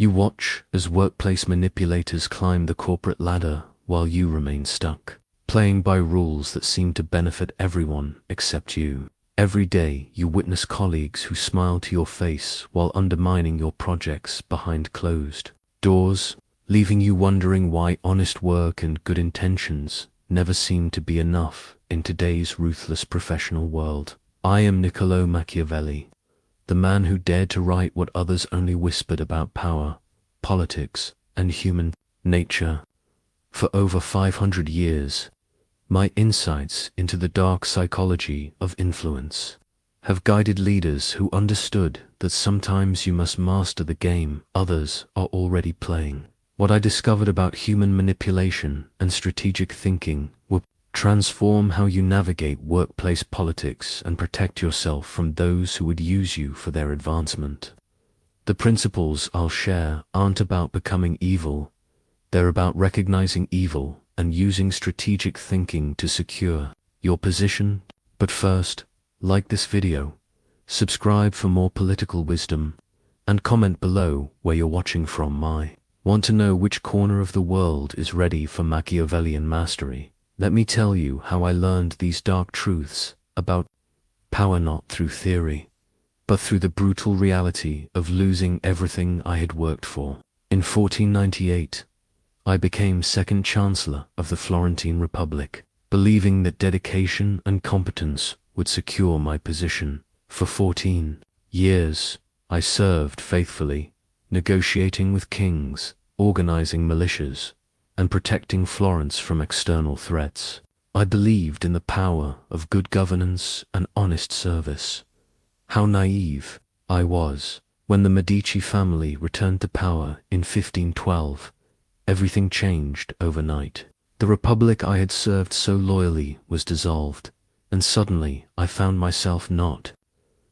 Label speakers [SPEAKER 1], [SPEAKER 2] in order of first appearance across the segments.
[SPEAKER 1] You watch as workplace manipulators climb the corporate ladder while you remain stuck, playing by rules that seem to benefit everyone except you. Every day you witness colleagues who smile to your face while undermining your projects behind closed doors, leaving you wondering why honest work and good intentions never seem to be enough in today's ruthless professional world. I am Niccolò Machiavelli, the man who dared to write what others only whispered about power, politics, and human nature. For over 500 years, my insights into the dark psychology of influence have guided leaders who understood that sometimes you must master the game others are already playing. What I discovered about human manipulation and strategic thinking will transform how you navigate workplace politics and protect yourself from those who would use you for their advancement. The principles I'll share aren't about becoming evil, they're about recognizing evil and using strategic thinking to secure your position. But first, like this video, subscribe for more political wisdom, and comment below where you're watching from. Want to know which corner of the world is ready for Machiavellian mastery? Let me tell you how I learned these dark truths about power, not through theory, but through the brutal reality of losing everything I had worked for. In 1498, I became second chancellor of the Florentine Republic, believing that dedication and competence would secure my position. For 14 years, I served faithfully, negotiating with kings, organizing militias, and protecting Florence from external threats. I believed in the power of good governance and honest service. How naive I was. When the Medici family returned to power in 1512, everything changed overnight. The republic I had served so loyally was dissolved, and suddenly I found myself not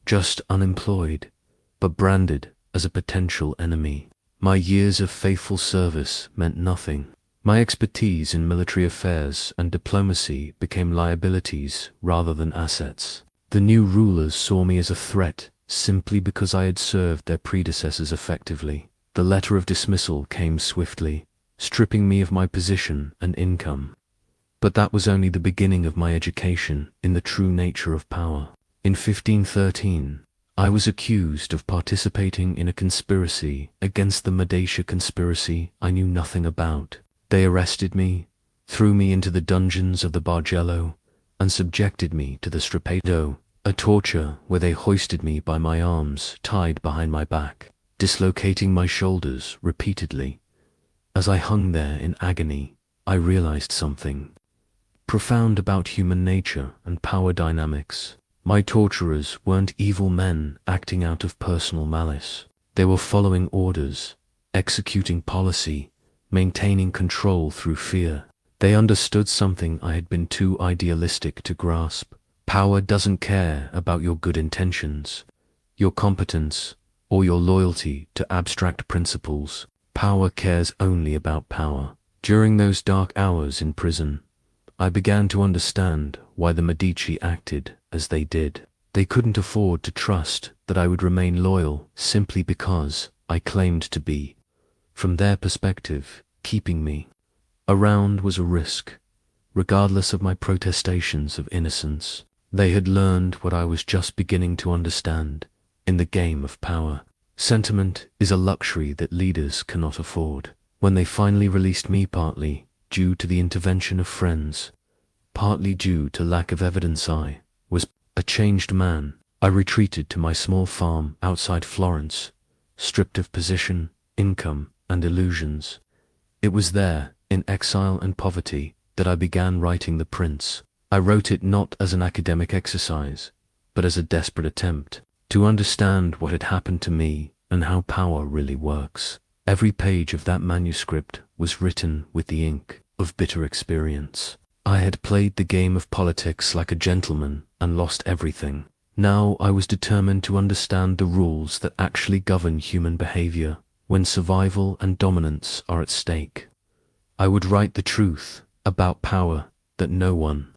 [SPEAKER 1] just unemployed, but branded as a potential enemy. My years of faithful service meant nothing. My expertise in military affairs and diplomacy became liabilities rather than assets. The new rulers saw me as a threat simply because I had served their predecessors effectively. The letter of dismissal came swiftly, stripping me of my position and income. But that was only the beginning of my education in the true nature of power. In 1513, I was accused of participating in a conspiracy against the Medici conspiracy I knew nothing about. They arrested me, threw me into the dungeons of the Bargello, and subjected me to the strapado, a torture where they hoisted me by my arms tied behind my back, dislocating my shoulders repeatedly. As I hung there in agony, I realized something profound about human nature and power dynamics. My torturers weren't evil men acting out of personal malice. They were following orders, executing policy, maintaining control through fear. They understood something I had been too idealistic to grasp. Power doesn't care about your good intentions, your competence, or your loyalty to abstract principles. Power cares only about power. During those dark hours in prison, I began to understand why the Medici acted as they did. They couldn't afford to trust that I would remain loyal simply because I claimed to be. From their perspective, keeping me around was a risk, regardless of my protestations of innocence. They had learned what I was just beginning to understand. In the game of power, sentiment is a luxury that leaders cannot afford. When they finally released me, partly due to the intervention of friends, partly due to lack of evidence, I was a changed man. I retreated to my small farm outside Florence, stripped of position, income, and illusions. It was there, in exile and poverty, that I began writing The Prince. I wrote it not as an academic exercise, but as a desperate attempt to understand what had happened to me and how power really works. Every page of that manuscript was written with the ink of bitter experience. I had played the game of politics like a gentleman and lost everything. Now I was determined to understand the rules that actually govern human behavior when survival and dominance are at stake. I would write the truth about power that no one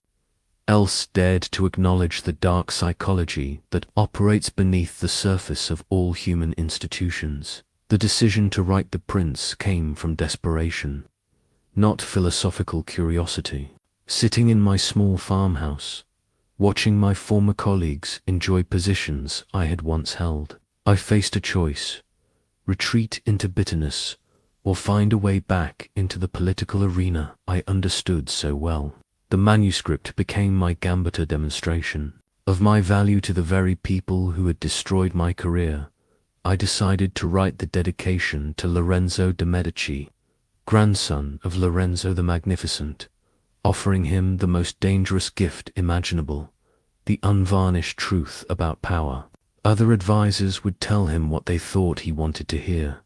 [SPEAKER 1] else dared to acknowledge, the dark psychology that operates beneath the surface of all human institutions. The decision to write The Prince came from desperation, not philosophical curiosity. Sitting in my small farmhouse, watching my former colleagues enjoy positions I had once held, I faced a choice: retreat into bitterness, or find a way back into the political arena I understood so well. The manuscript became my gambiter demonstration. Of my value to the very people who had destroyed my career, I decided to write the dedication to Lorenzo de' Medici, grandson of Lorenzo the Magnificent, offering him the most dangerous gift imaginable: the unvarnished truth about power. Other advisors would tell him what they thought he wanted to hear,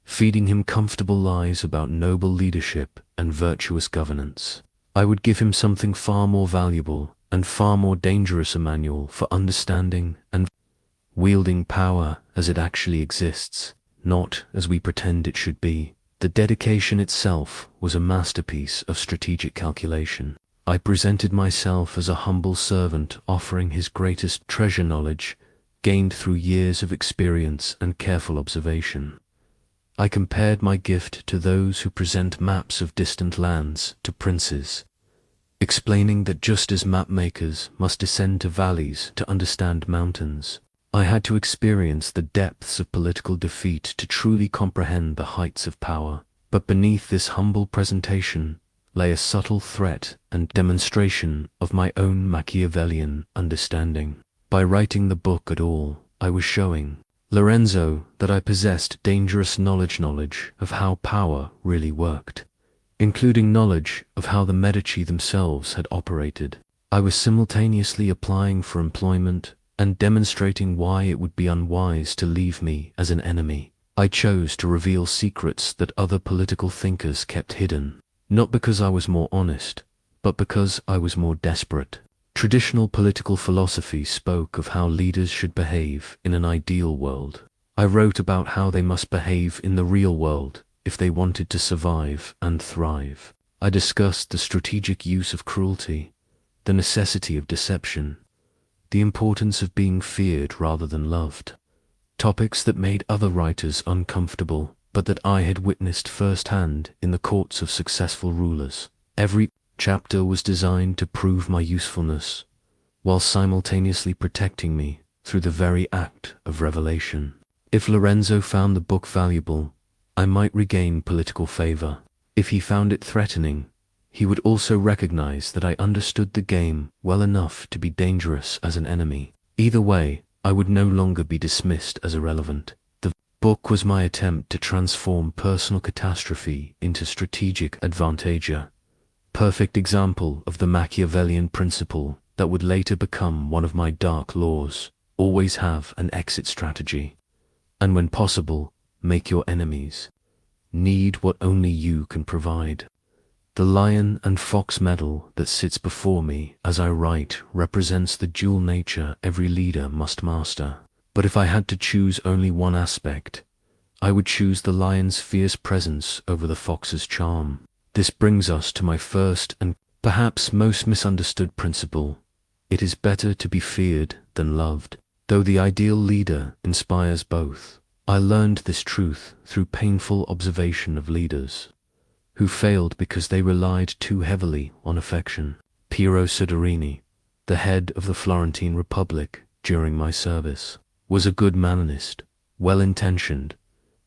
[SPEAKER 1] feeding him comfortable lies about noble leadership and virtuous governance. I would give him something far more valuable and far more dangerous: a manual for understanding and wielding power as it actually exists, not as we pretend it should be. The dedication itself was a masterpiece of strategic calculation. I presented myself as a humble servant offering his greatest treasure: knowledge gained through years of experience and careful observation. I compared my gift to those who present maps of distant lands to princes, explaining that just as map makers must descend to valleys to understand mountains, I had to experience the depths of political defeat to truly comprehend the heights of power. But beneath this humble presentation lay a subtle threat and demonstration of my own Machiavellian understanding. By writing the book at all, I was showing Lorenzo that I possessed dangerous knowledge of how power really worked, including knowledge of how the Medici themselves had operated. I was simultaneously applying for employment and demonstrating why it would be unwise to leave me as an enemy. I chose to reveal secrets that other political thinkers kept hidden, not because I was more honest, but because I was more desperate. Traditional political philosophy spoke of how leaders should behave in an ideal world. I wrote about how they must behave in the real world if they wanted to survive and thrive. I discussed the strategic use of cruelty, the necessity of deception, the importance of being feared rather than loved. Topics that made other writers uncomfortable, but that I had witnessed firsthand in the courts of successful rulers. Every chapter was designed to prove my usefulness, while simultaneously protecting me through the very act of revelation. If Lorenzo found the book valuable, I might regain political favor. If he found it threatening, he would also recognize that I understood the game well enough to be dangerous as an enemy. Either way, I would no longer be dismissed as irrelevant. The book was my attempt to transform personal catastrophe into strategic advantage, a perfect example of the Machiavellian principle that would later become one of my dark laws: always have an exit strategy, and when possible, make your enemies need what only you can provide. The lion and fox medal that sits before me as I write represents the dual nature every leader must master. But if I had to choose only one aspect, I would choose the lion's fierce presence over the fox's charm. This brings us to my first and perhaps most misunderstood principle: it is better to be feared than loved. Though the ideal leader inspires both, I learned this truth through painful observation of leaders who failed because they relied too heavily on affection. Piero Soderini, the head of the Florentine Republic during my service, was a good mannerist, well-intentioned,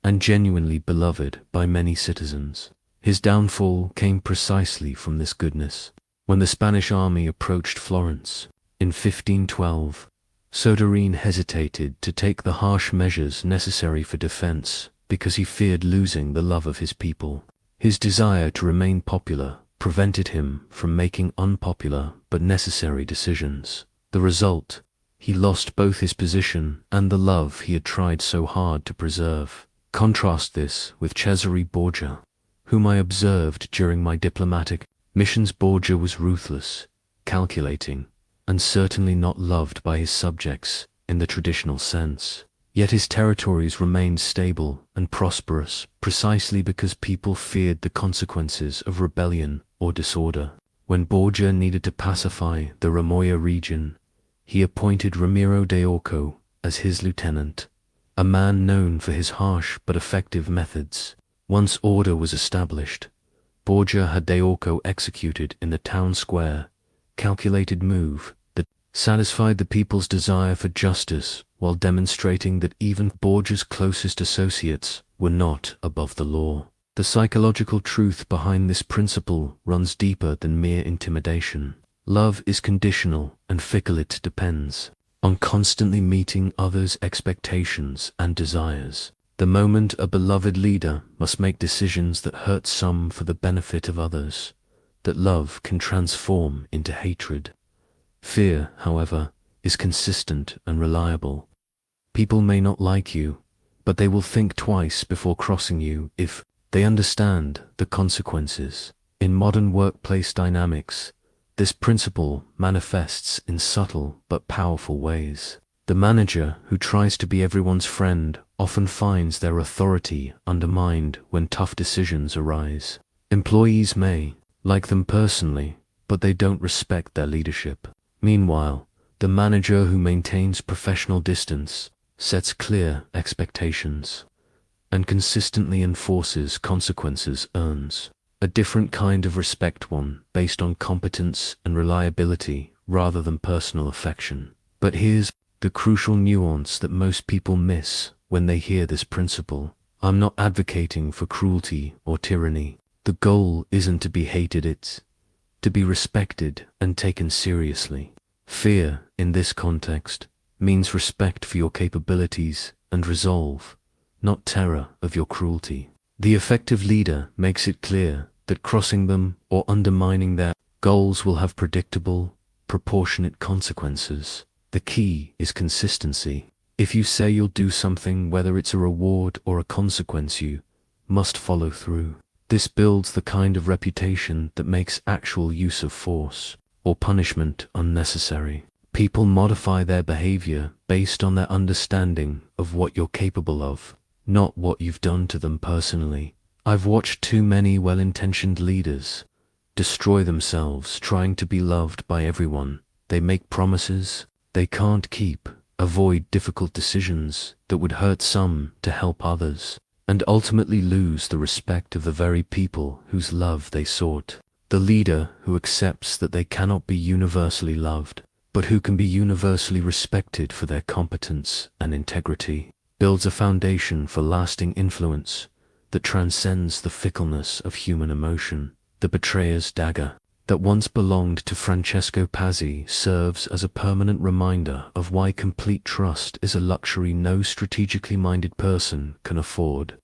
[SPEAKER 1] and genuinely beloved by many citizens. His downfall came precisely from this goodness. When the Spanish army approached Florence in 1512, Soderini hesitated to take the harsh measures necessary for defense because he feared losing the love of his people. His desire to remain popular prevented him from making unpopular but necessary decisions. The result: he lost both his position and the love he had tried so hard to preserve. Contrast this with Cesare Borgia, whom I observed during my diplomatic missions. Borgia was ruthless, calculating, and certainly not loved by his subjects in the traditional sense. Yet his territories remained stable and prosperous precisely because people feared the consequences of rebellion or disorder. When Borgia needed to pacify the Ramoia region, he appointed Ramiro de Orco as his lieutenant, a man known for his harsh but effective methods. Once order was established, Borgia had Deorco executed in the town square, calculated move that satisfied the people's desire for justice while demonstrating that even Borgia's closest associates were not above the law. The psychological truth behind this principle runs deeper than mere intimidation. Love is conditional and fickle. It depends on constantly meeting others' expectations and desires. The moment a beloved leader must make decisions that hurt some for the benefit of others, that love can transform into hatred. Fear, however, is consistent and reliable. People may not like you, but they will think twice before crossing you if they understand the consequences. In modern workplace dynamics, this principle manifests in subtle but powerful ways. The manager who tries to be everyone's friend often finds their authority undermined when tough decisions arise. Employees may like them personally, but they don't respect their leadership. Meanwhile, the manager who maintains professional distance, sets clear expectations, and consistently enforces consequences earns a different kind of respect, one based on competence and reliability rather than personal affection. But here's the crucial nuance that most people miss when they hear this principle. I'm not advocating for cruelty or tyranny. The goal isn't to be hated, it's to be respected and taken seriously. Fear, in this context, means respect for your capabilities and resolve, not terror of your cruelty. The effective leader makes it clear that crossing them or undermining their goals will have predictable, proportionate consequences. The key is consistency. If you say you'll do something, whether it's a reward or a consequence, you must follow through. This builds the kind of reputation that makes actual use of force or punishment unnecessary. People modify their behavior based on their understanding of what you're capable of, not what you've done to them personally. I've watched too many well-intentioned leaders destroy themselves trying to be loved by everyone. They make promises they can't keep, avoid difficult decisions that would hurt some to help others, and ultimately lose the respect of the very people whose love they sought. The leader who accepts that they cannot be universally loved, but who can be universally respected for their competence and integrity, builds a foundation for lasting influence that transcends the fickleness of human emotion. The betrayer's dagger that once belonged to Francesco Pazzi serves as a permanent reminder of why complete trust is a luxury no strategically minded person can afford.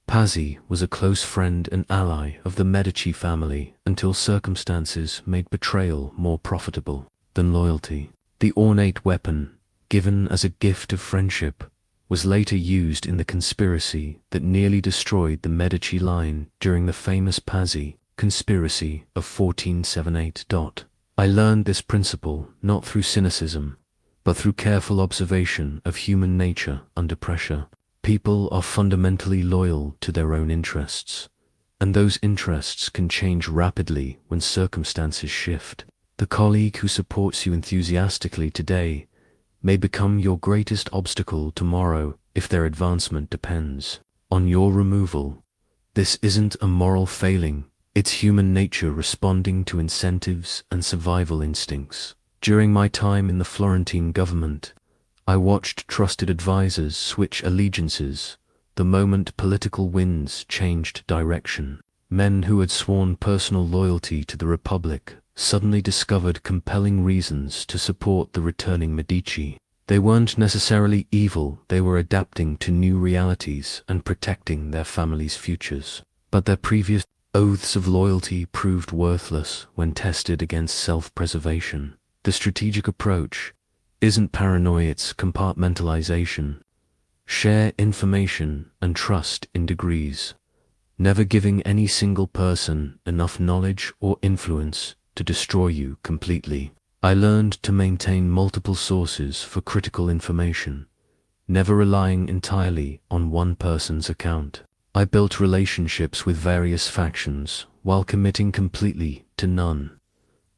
[SPEAKER 1] Pazzi was a close friend and ally of the Medici family until circumstances made betrayal more profitable than loyalty. The ornate weapon, given as a gift of friendship, was later used in the conspiracy that nearly destroyed the Medici line during the famous Pazzi conspiracy of 1478. I learned this principle not through cynicism, but through careful observation of human nature under pressure. People are fundamentally loyal to their own interests, and those interests can change rapidly when circumstances shift. The colleague who supports you enthusiastically today may become your greatest obstacle tomorrow if their advancement depends on your removal. This isn't a moral failing, it's human nature responding to incentives and survival instincts. During my time in the Florentine government, I watched trusted advisors switch allegiances the moment political winds changed direction. Men who had sworn personal loyalty to the Republic suddenly discovered compelling reasons to support the returning Medici. They weren't necessarily evil, they were adapting to new realities and protecting their families' futures. But their previous oaths of loyalty proved worthless when tested against self-preservation. The strategic approach isn't paranoia, it's compartmentalization. Share information and trust in degrees, never giving any single person enough knowledge or influence to destroy you completely. I learned to maintain multiple sources for critical information, never relying entirely on one person's account. I built relationships with various factions while committing completely to none,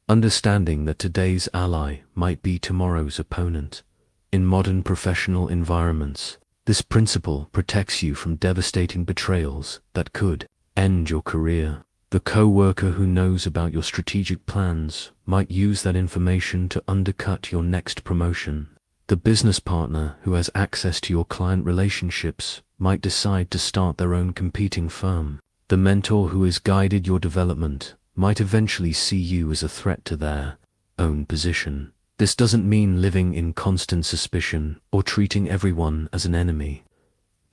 [SPEAKER 1] understanding that today's ally might be tomorrow's opponent. In modern professional environments, This principle protects you from devastating betrayals that could end your career. The co-worker who knows about your strategic plans might use that information to undercut your next promotion. The business partner who has access to your client relationships might decide to start their own competing firm. The mentor who has guided your development might eventually see you as a threat to their own position. This doesn't mean living in constant suspicion or treating everyone as an enemy.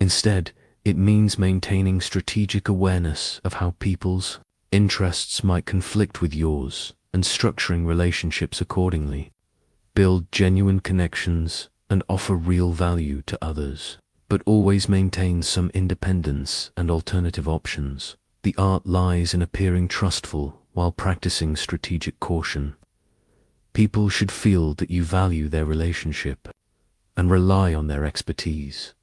[SPEAKER 1] Instead, it means maintaining strategic awareness of how people's interests might conflict with yours and structuring relationships accordingly. Build genuine connections and offer real value to others, but always maintain some independence and alternative options. The art lies in appearing trustful while practicing strategic caution. People should feel that you value their relationship and rely on their expertise,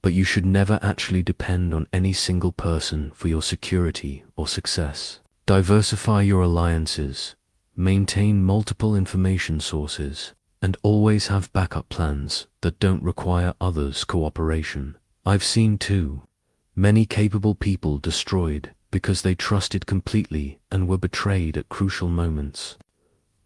[SPEAKER 1] but you should never actually depend on any single person for your security or success. Diversify your alliances, maintain multiple information sources, and always have backup plans that don't require others' cooperation. I've seen too many capable people destroyed because they trusted completely and were betrayed at crucial moments.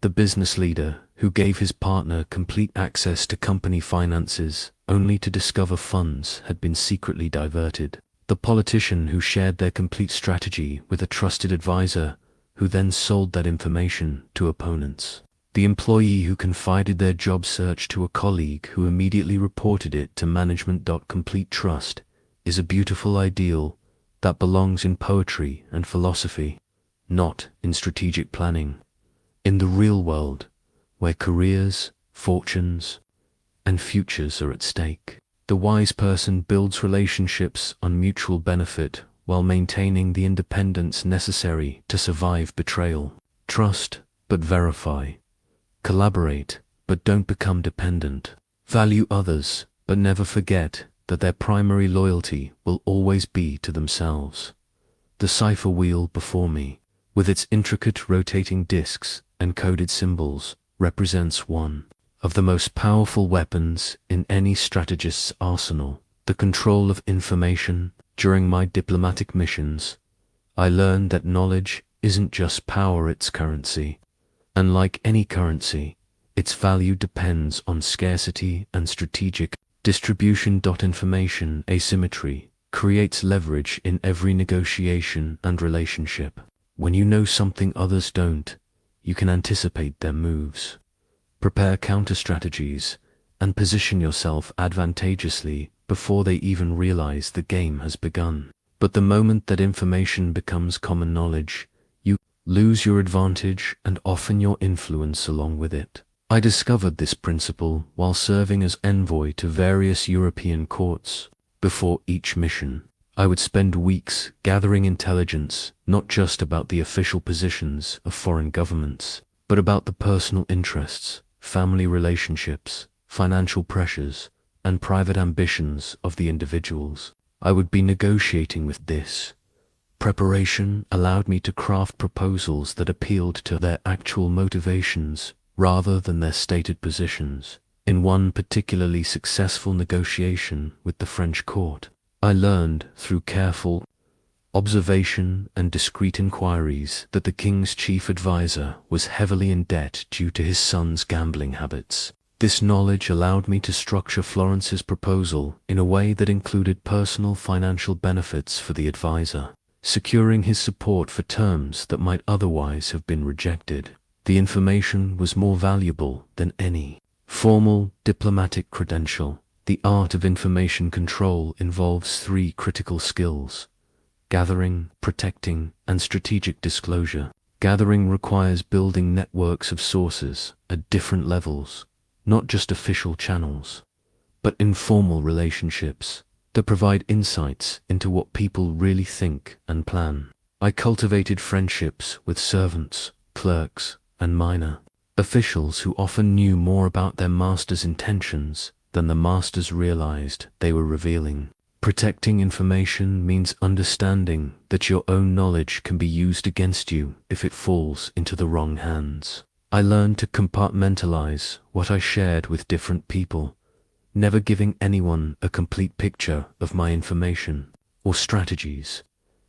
[SPEAKER 1] The business leader who gave his partner complete access to company finances only to discover funds had been secretly diverted. The politician who shared their complete strategy with a trusted advisor who then sold that information to opponents. The employee who confided their job search to a colleague who immediately reported it to management. Complete trust is a beautiful ideal that belongs in poetry and philosophy, not in strategic planning. In the real world, where careers, fortunes, and futures are at stake, the wise person builds relationships on mutual benefit while maintaining the independence necessary to survive betrayal. Trust, but verify. Collaborate, but don't become dependent. Value others, but never forget that their primary loyalty will always be to themselves. The cipher wheel before me, with its intricate rotating discs and coded symbols, represents one of the most powerful weapons in any strategist's arsenal. The control of information. During my diplomatic missions, I learned that knowledge isn't just power, it's currency. And like any currency, its value depends on scarcity and strategic distribution. Information asymmetry creates leverage in every negotiation and relationship. When you know something others don't, you can anticipate their moves, prepare counter-strategies, and position yourself advantageously before they even realize the game has begun. But the moment that information becomes common knowledge, you lose your advantage and often your influence along with it. I discovered this principle while serving as envoy to various European courts. Before each mission, I would spend weeks gathering intelligence not just about the official positions of foreign governments, but about the personal interests, family relationships, financial pressures, and private ambitions of the individuals I would be negotiating with. This preparation allowed me to craft proposals that appealed to their actual motivations rather than their stated positions. In one particularly successful negotiation with the French court, I learned through careful observation and discreet inquiries that the king's chief advisor was heavily in debt due to his son's gambling habits. This knowledge allowed me to structure Florence's proposal in a way that included personal financial benefits for the advisor, securing his support for terms that might otherwise have been rejected. The information was more valuable than any formal diplomatic credential. The art of information control involves three critical skills: gathering, protecting, and strategic disclosure. Gathering requires building networks of sources at different levels, not just official channels, but informal relationships that provide insights into what people really think and plan. I cultivated friendships with servants, clerks, and minor officials who often knew more about their master's intentions than the masters realized they were revealing. Protecting information means understanding that your own knowledge can be used against you if it falls into the wrong hands. I learned to compartmentalize what I shared with different people, never giving anyone a complete picture of my information or strategies.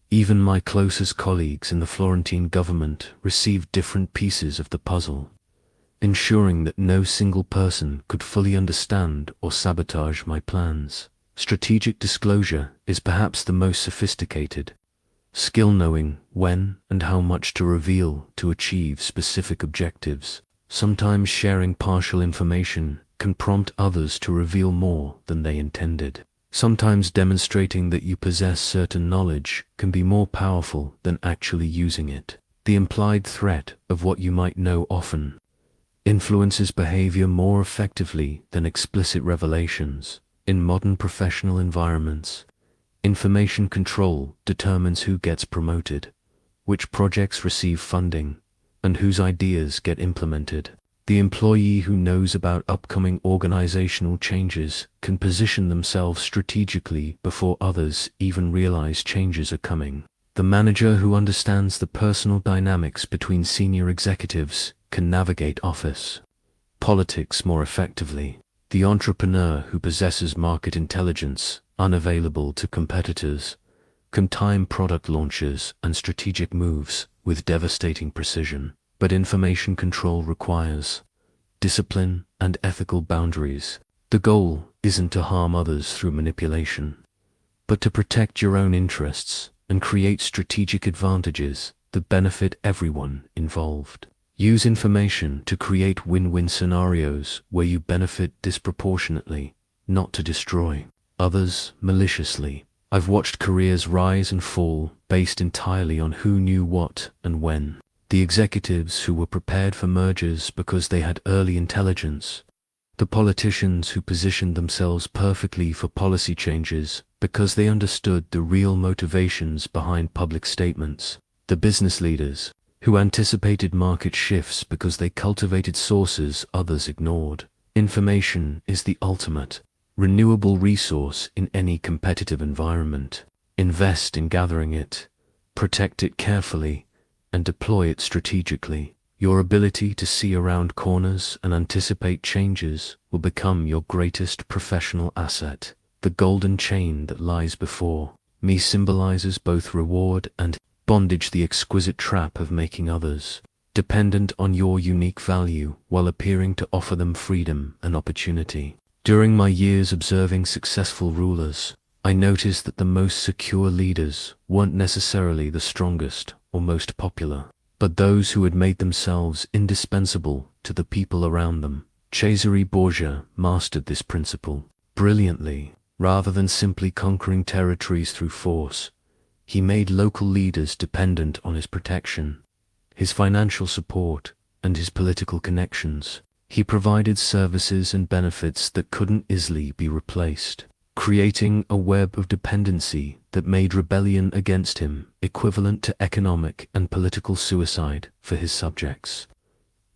[SPEAKER 1] Even my closest colleagues in the Florentine government received different pieces of the puzzle, ensuring that no single person could fully understand or sabotage my plans. Strategic disclosure is perhaps the most sophisticated skill, knowing when and how much to reveal to achieve specific objectives. Sometimes sharing partial information can prompt others to reveal more than they intended. Sometimes demonstrating that you possess certain knowledge can be more powerful than actually using it. The implied threat of what you might know often influences behavior more effectively than explicit revelations. In modern professional environments, information control determines who gets promoted, which projects receive funding, and whose ideas get implemented. The employee who knows about upcoming organizational changes can position themselves strategically before others even realize changes are coming. The manager who understands the personal dynamics between senior executives can navigate office politics more effectively. The entrepreneur who possesses market intelligence unavailable to competitors can time product launches and strategic moves with devastating precision. But information control requires discipline and ethical boundaries. The goal isn't to harm others through manipulation, but to protect your own interests and create strategic advantages that benefit everyone involved. Use information to create win-win scenarios where you benefit disproportionately, not to destroy others maliciously. I've watched careers rise and fall based entirely on who knew what and when. The executives who were prepared for mergers because they had early intelligence. The politicians who positioned themselves perfectly for policy changes because they understood the real motivations behind public statements. The business leaders who anticipated market shifts because they cultivated sources others ignored. Information is the ultimate renewable resource in any competitive environment. Invest in gathering it, protect it carefully, and deploy it strategically. Your ability to see around corners and anticipate changes will become your greatest professional asset. The golden chain that lies before me symbolizes both reward and bondage, the exquisite trap of making others dependent on your unique value while appearing to offer them freedom and opportunity. During my years observing successful rulers, I noticed that the most secure leaders weren't necessarily the strongest or most popular, but those who had made themselves indispensable to the people around them. Cesare Borgia mastered this principle brilliantly. Rather than simply conquering territories through force, he made local leaders dependent on his protection, his financial support, and his political connections. He provided services and benefits that couldn't easily be replaced, creating a web of dependency that made rebellion against him equivalent to economic and political suicide for his subjects.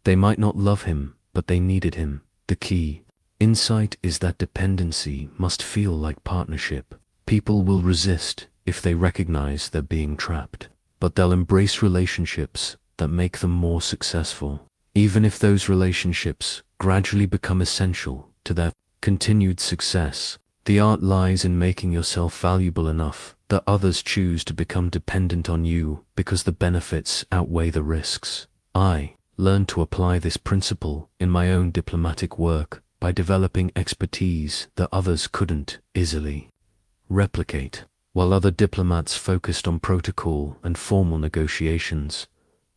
[SPEAKER 1] They might not love him, but they needed him. The key insight is that dependency must feel like partnership. People will resist if they recognize they're being trapped, but they'll embrace relationships that make them more successful, even if those relationships gradually become essential to their continued success. The art lies in making yourself valuable enough that others choose to become dependent on you because the benefits outweigh the risks. I learned to apply this principle in my own diplomatic work by developing expertise that others couldn't easily replicate. While other diplomats focused on protocol and formal negotiations,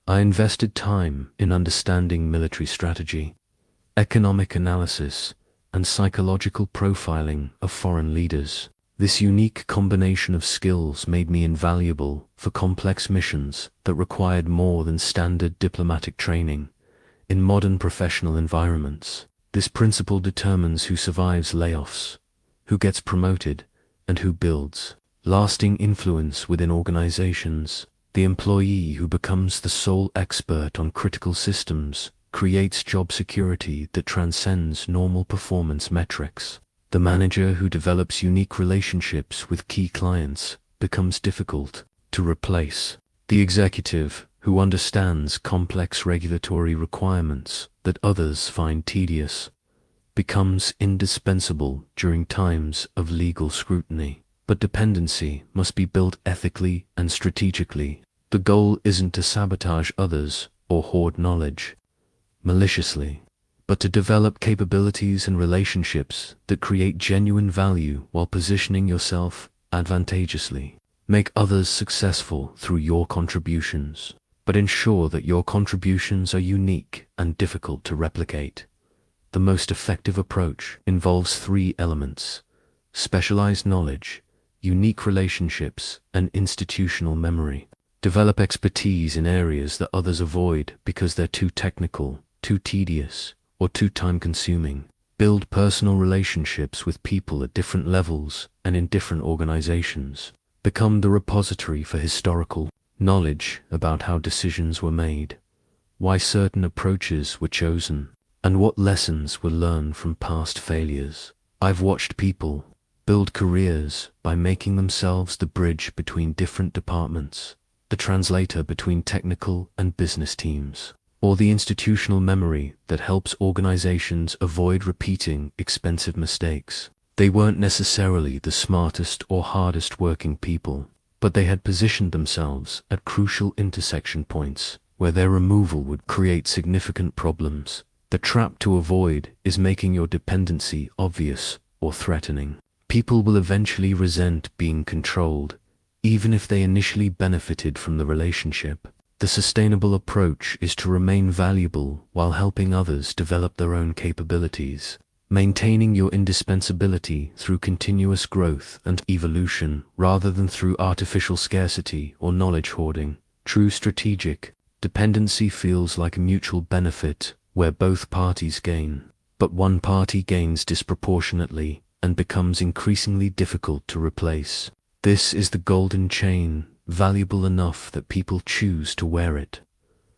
[SPEAKER 1] I invested time in understanding military strategy, economic analysis, and psychological profiling of foreign leaders. This unique combination of skills made me invaluable for complex missions that required more than standard diplomatic training. In modern professional environments, this principle determines who survives layoffs, who gets promoted, and who builds lasting influence within organizations. The employee who becomes the sole expert on critical systems creates job security that transcends normal performance metrics. The manager who develops unique relationships with key clients becomes difficult to replace. The executive who understands complex regulatory requirements that others find tedious becomes indispensable during times of legal scrutiny. But dependency must be built ethically and strategically. The goal isn't to sabotage others or hoard knowledge maliciously, but to develop capabilities and relationships that create genuine value while positioning yourself advantageously. Make others successful through your contributions, but ensure that your contributions are unique and difficult to replicate. The most effective approach involves three elements: specialized knowledge, unique relationships, and institutional memory. Develop expertise in areas that others avoid because they're too technical, too tedious, or too time-consuming. Build personal relationships with people at different levels and in different organizations. Become the repository for historical knowledge about how decisions were made, why certain approaches were chosen, and what lessons were learned from past failures. I've watched people build careers by making themselves the bridge between different departments, the translator between technical and business teams, or the institutional memory that helps organizations avoid repeating expensive mistakes. They weren't necessarily the smartest or hardest working people, but they had positioned themselves at crucial intersection points where their removal would create significant problems. The trap to avoid is making your dependency obvious or threatening. People will eventually resent being controlled, even if they initially benefited from the relationship. The sustainable approach is to remain valuable while helping others develop their own capabilities, maintaining your indispensability through continuous growth and evolution rather than through artificial scarcity or knowledge hoarding. True strategic dependency feels like a mutual benefit where both parties gain, but one party gains disproportionately and becomes increasingly difficult to replace. This is the golden chain, valuable enough that people choose to wear it,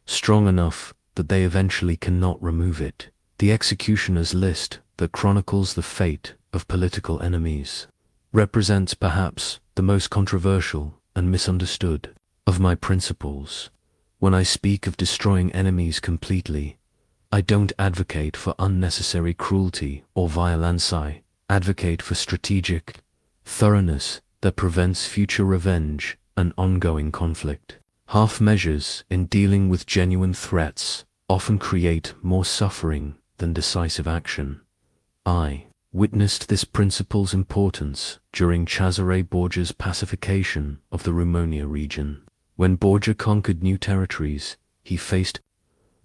[SPEAKER 1] strong enough that they eventually cannot remove it. The executioner's list that chronicles the fate of political enemies represents perhaps the most controversial and misunderstood of my principles. When I speak of destroying enemies completely, I don't advocate for unnecessary cruelty or violence. I advocate for strategic thoroughness that prevents future revenge and ongoing conflict. Half measures in dealing with genuine threats often create more suffering than decisive action. I witnessed this principle's importance during Cesare Borgia's pacification of the Rumonia region. When Borgia conquered new territories, he faced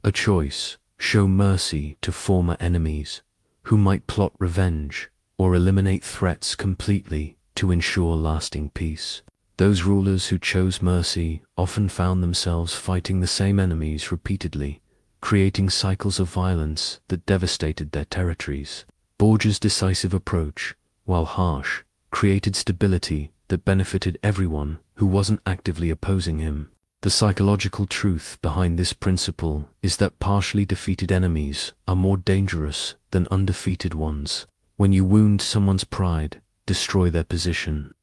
[SPEAKER 1] a choice: show mercy to former enemies who might plot revenge, or eliminate threats completely to ensure lasting peace. Those rulers who chose mercy often found themselves fighting the same enemies repeatedly, creating cycles of violence that devastated their territories. Borgia's decisive approach, while harsh, created stability that benefited everyone who wasn't actively opposing him. The psychological truth behind this principle is that partially defeated enemies are more dangerous than undefeated ones. When you wound someone's pride, destroy their position,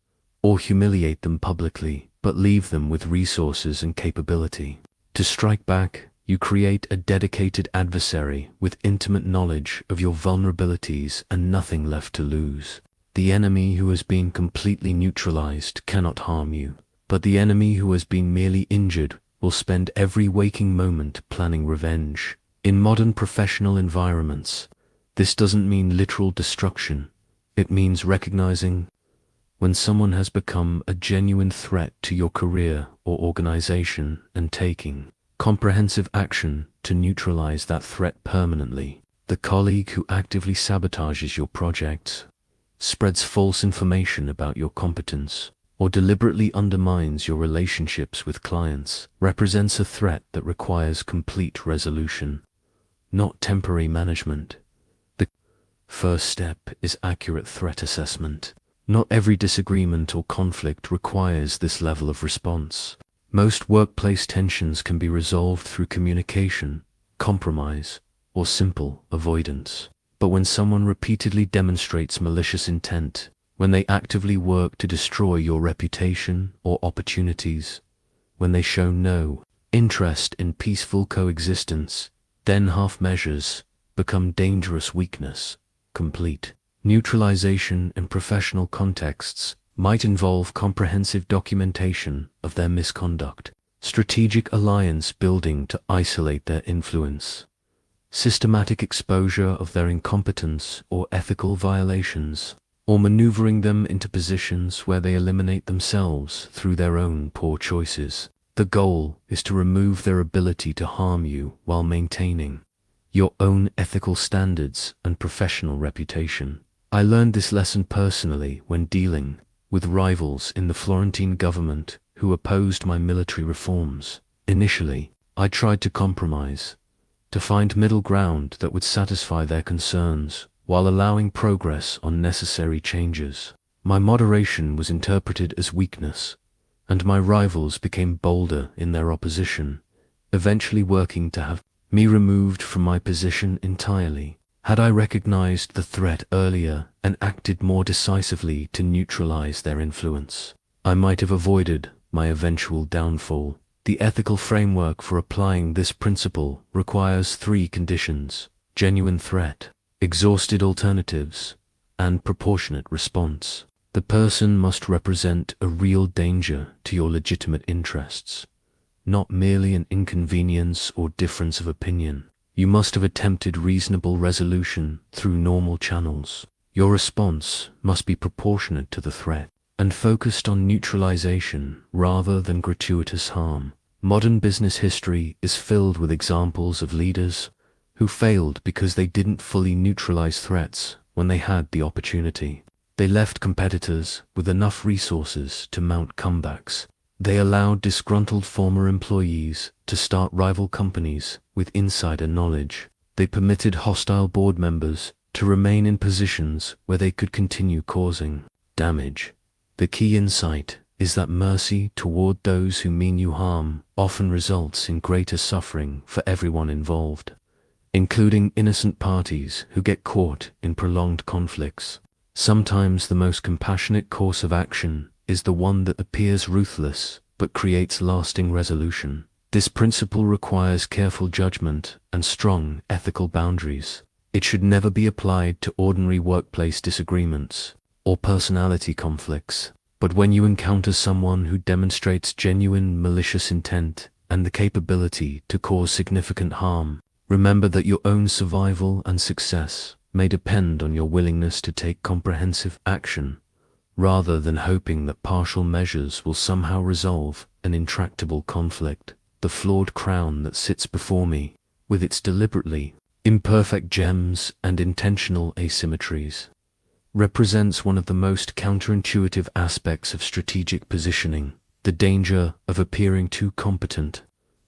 [SPEAKER 1] or humiliate them publicly, but leave them with resources and capability to strike back, you create a dedicated adversary with intimate knowledge of your vulnerabilities and nothing left to lose. The enemy who has been completely neutralized cannot harm you, but the enemy who has been merely injured will spend every waking moment planning revenge. In modern professional environments, this doesn't mean literal destruction. It means recognizing when someone has become a genuine threat to your career or organization and taking comprehensive action to neutralize that threat permanently. The colleague who actively sabotages your project, spreads false information about your competence, or deliberately undermines your relationships with clients represents a threat that requires complete resolution, not temporary management. The first step is accurate threat assessment. Not every disagreement or conflict requires this level of response. Most workplace tensions can be resolved through communication, compromise, or simple avoidance. But when someone repeatedly demonstrates malicious intent, when they actively work to destroy your reputation or opportunities, when they show no interest in peaceful coexistence, then half measures become dangerous weakness. complete. Neutralization in professional contexts might involve comprehensive documentation of their misconduct, strategic alliance building to isolate their influence, systematic exposure of their incompetence or ethical violations, or maneuvering them into positions where they eliminate themselves through their own poor choices. The goal is to remove their ability to harm you while maintaining your own ethical standards and professional reputation. I learned this lesson personally when dealing with rivals in the Florentine government who opposed my military reforms. Initially, I tried to compromise, to find middle ground that would satisfy their concerns while allowing progress on necessary changes. My moderation was interpreted as weakness, and my rivals became bolder in their opposition, eventually working to have me removed from my position entirely. Had I recognized the threat earlier and acted more decisively to neutralize their influence, I might have avoided my eventual downfall. The ethical framework for applying this principle requires 3 conditions: genuine threat, exhausted alternatives, and proportionate response. The person must represent a real danger to your legitimate interests, not merely an inconvenience or difference of opinion. You must have attempted reasonable resolution through normal channels. Your response must be proportionate to the threat and focused on neutralization rather than gratuitous harm. Modern business history is filled with examples of leaders who failed because they didn't fully neutralize threats when they had the opportunity. They left competitors with enough resources to mount comebacks. They allowed disgruntled former employees to start rival companies with insider knowledge. They permitted hostile board members to remain in positions where they could continue causing damage. The key insight is that mercy toward those who mean you harm often results in greater suffering for everyone involved, including innocent parties who get caught in prolonged conflicts. Sometimes the most compassionate course of action is the one that appears ruthless but creates lasting resolution. This principle requires careful judgment and strong ethical boundaries. It should never be applied to ordinary workplace disagreements or personality conflicts. But when you encounter someone who demonstrates genuine malicious intent and the capability to cause significant harm, remember that your own survival and success may depend on your willingness to take comprehensive action, rather than hoping that partial measures will somehow resolve an intractable conflict. The flawed crown that sits before me, with its deliberately imperfect gems and intentional asymmetries, represents one of the most counterintuitive aspects of strategic positioning: the danger of appearing too competent,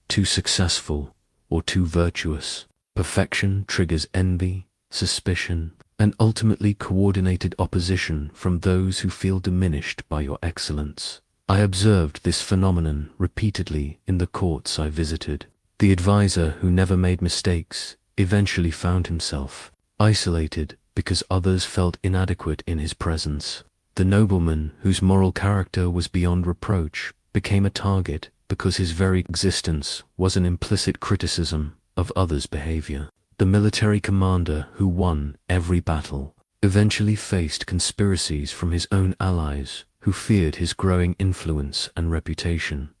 [SPEAKER 1] too successful, or too virtuous. Perfection triggers envy, suspicion, and ultimately coordinated opposition from those who feel diminished by your excellence. I observed this phenomenon repeatedly in the courts I visited. The advisor who never made mistakes eventually found himself isolated because others felt inadequate in his presence. The nobleman whose moral character was beyond reproach became a target because his very existence was an implicit criticism of others' behavior. The military commander who won every battle eventually faced conspiracies from his own allies who feared his growing influence and reputation.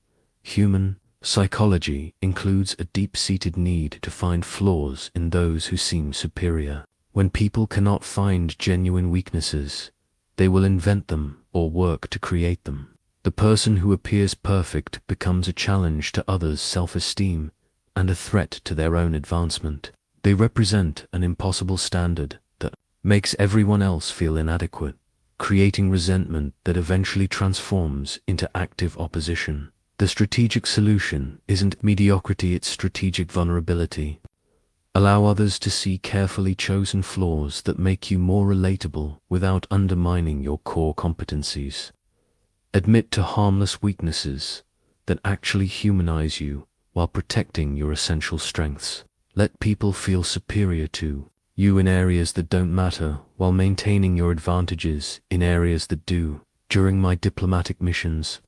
[SPEAKER 1] Human psychology includes a deep-seated need to find flaws in those who seem superior. When people cannot find genuine weaknesses, they will invent them or work to create them. The person who appears perfect becomes a challenge to others' self-esteem and a threat to their own advancement. They represent an impossible standard that makes everyone else feel inadequate, creating resentment that eventually transforms into active opposition. The strategic solution isn't mediocrity, it's strategic vulnerability. Allow others to see carefully chosen flaws that make you more relatable without undermining your core competencies. Admit to harmless weaknesses that actually humanize you while protecting your essential strengths. Let people feel superior to you in areas that don't matter while maintaining your advantages in areas that do. During my diplomatic missions,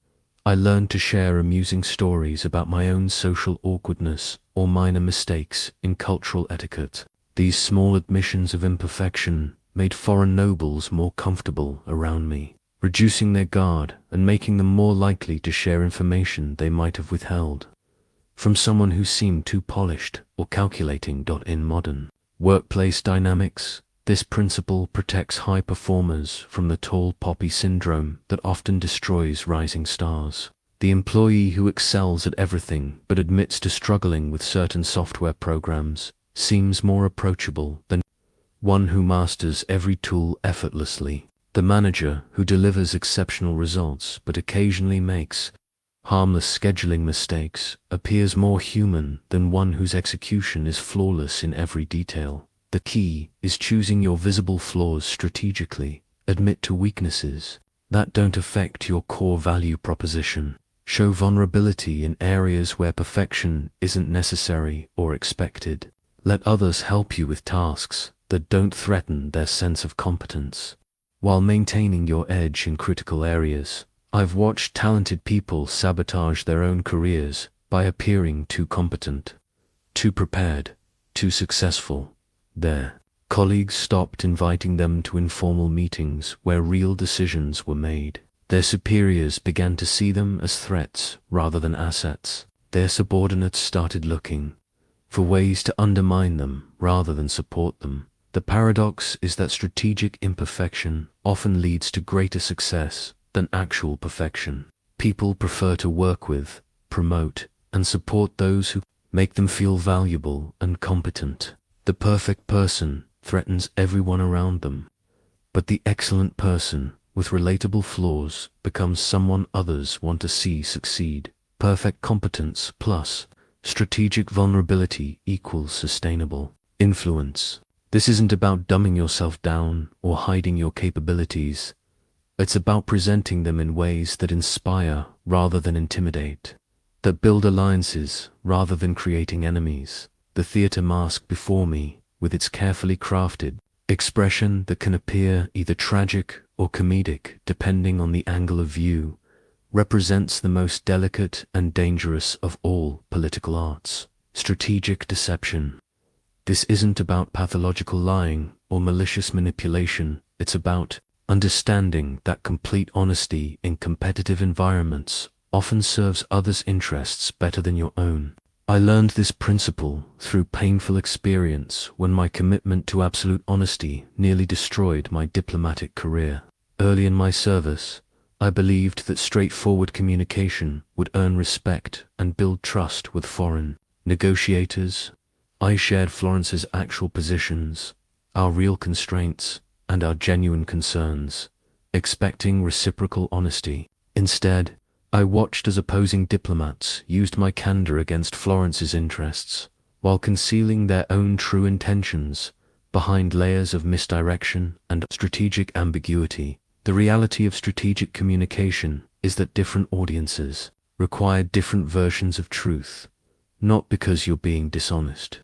[SPEAKER 1] I learned to share amusing stories about my own social awkwardness or minor mistakes in cultural etiquette. These small admissions of imperfection made foreign nobles more comfortable around me, reducing their guard and making them more likely to share information they might have withheld from someone who seemed too polished or calculating. In modern workplace dynamics, this principle protects high performers from the tall poppy syndrome that often destroys rising stars. The employee who excels at everything but admits to struggling with certain software programs seems more approachable than one who masters every tool effortlessly. The manager who delivers exceptional results but occasionally makes harmless scheduling mistakes appears more human than one whose execution is flawless in every detail. The key is choosing your visible flaws strategically. Admit to weaknesses that don't affect your core value proposition. Show vulnerability in areas where perfection isn't necessary or expected. Let others help you with tasks that don't threaten their sense of competence, while maintaining your edge in critical areas. I've watched talented people sabotage their own careers by appearing too competent, too prepared, too successful. Their colleagues stopped inviting them to informal meetings where real decisions were made. Their superiors began to see them as threats rather than assets. Their subordinates started looking for ways to undermine them rather than support them. The paradox is that strategic imperfection often leads to greater success than actual perfection. People prefer to work with, promote, and support those who make them feel valuable and competent. The perfect person threatens everyone around them, but the excellent person with relatable flaws becomes someone others want to see succeed. Perfect competence plus strategic vulnerability equals sustainable influence. This isn't about dumbing yourself down or hiding your capabilities. It's about presenting them in ways that inspire rather than intimidate, that build alliances rather than creating enemies. The theater mask before me, with its carefully crafted expression that can appear either tragic or comedic depending on the angle of view, represents the most delicate and dangerous of all political arts: strategic deception. This isn't about pathological lying or malicious manipulation. It's about understanding that complete honesty in competitive environments often serves others' interests better than your own. I learned this principle through painful experience when my commitment to absolute honesty nearly destroyed my diplomatic career. Early in my service, I believed that straightforward communication would earn respect and build trust with foreign negotiators. I shared Florence's actual positions, our real constraints, and our genuine concerns, expecting reciprocal honesty. Instead, I watched as opposing diplomats used my candor against Florence's interests, while concealing their own true intentions behind layers of misdirection and strategic ambiguity. The reality of strategic communication is that different audiences require different versions of truth, not because you're being dishonest,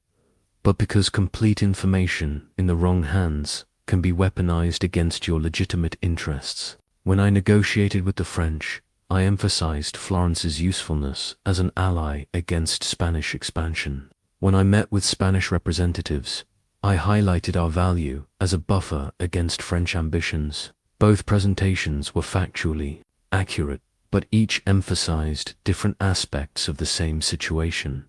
[SPEAKER 1] but because complete information in the wrong hands can be weaponized against your legitimate interests. When I negotiated with the French, I emphasized Florence's usefulness as an ally against Spanish expansion. When I met with Spanish representatives, I highlighted our value as a buffer against French ambitions. Both presentations were factually accurate, but each emphasized different aspects of the same situation.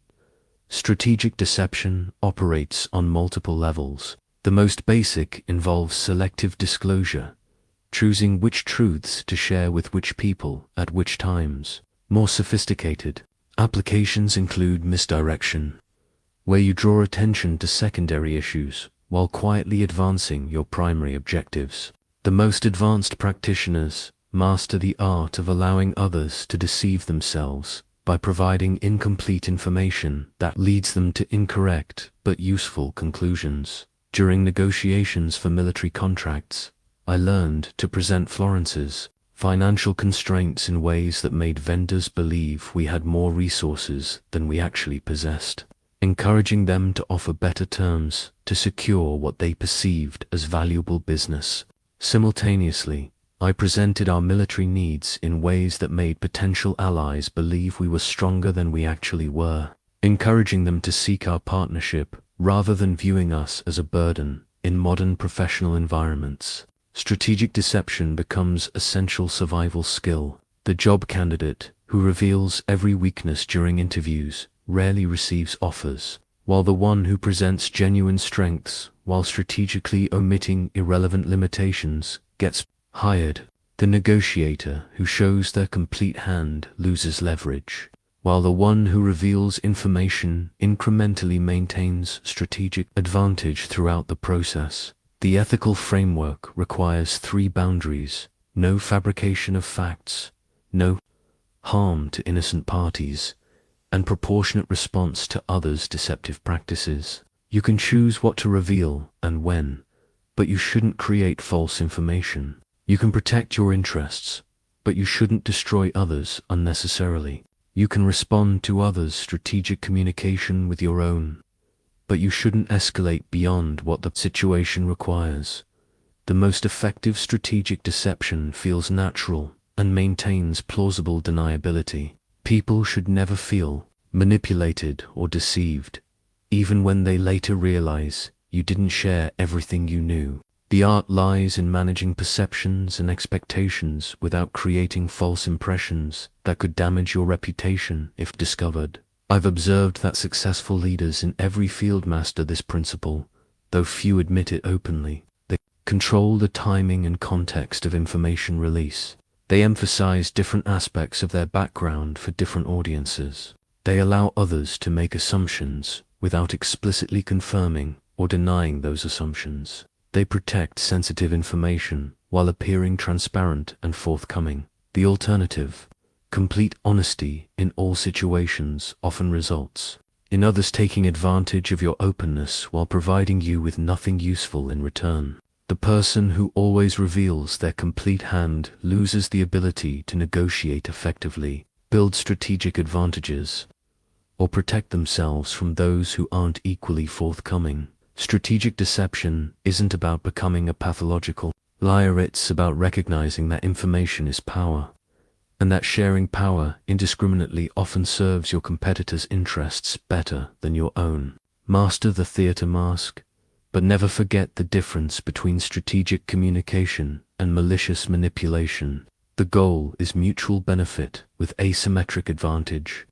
[SPEAKER 1] Strategic deception operates on multiple levels. The most basic involves selective disclosure, choosing which truths to share with which people at which times. More sophisticated applications include misdirection, where you draw attention to secondary issues while quietly advancing your primary objectives. The most advanced practitioners master the art of allowing others to deceive themselves by providing incomplete information that leads them to incorrect but useful conclusions. During negotiations for military contracts, I learned to present Florence's financial constraints in ways that made vendors believe we had more resources than we actually possessed, encouraging them to offer better terms to secure what they perceived as valuable business. Simultaneously, I presented our military needs in ways that made potential allies believe we were stronger than we actually were, encouraging them to seek our partnership rather than viewing us as a burden. in modern professional environments. Strategic deception becomes an essential survival skill. The job candidate who reveals every weakness during interviews rarely receives offers, while the one who presents genuine strengths while strategically omitting irrelevant limitations gets hired. The negotiator who shows their complete hand loses leverage, while the one who reveals information incrementally maintains strategic advantage throughout the process. The ethical framework requires three boundaries: no fabrication of facts, no harm to innocent parties, and proportionate response to others' deceptive practices. You can choose what to reveal and when, but you shouldn't create false information. You can protect your interests, but you shouldn't destroy others unnecessarily. You can respond to others' strategic communication with your own, but you shouldn't escalate beyond what the situation requires. The most effective strategic deception feels natural and maintains plausible deniability. People should never feel manipulated or deceived, even when they later realize you didn't share everything you knew. The art lies in managing perceptions and expectations without creating false impressions that could damage your reputation if discovered. I've observed that successful leaders in every field master this principle, though few admit it openly. They control the timing and context of information release. They emphasize different aspects of their background for different audiences. They allow others to make assumptions without explicitly confirming or denying those assumptions. They protect sensitive information while appearing transparent and forthcoming. The alternative, complete honesty in all situations, often results in others taking advantage of your openness while providing you with nothing useful in return. The person who always reveals their complete hand loses the ability to negotiate effectively, build strategic advantages, or protect themselves from those who aren't equally forthcoming. Strategic deception isn't about becoming a pathological liar, it's about recognizing that information is power, and that sharing power indiscriminately often serves your competitor's interests better than your own. Master the theater mask, but never forget the difference between strategic communication and malicious manipulation. The goal is mutual benefit with asymmetric advantage,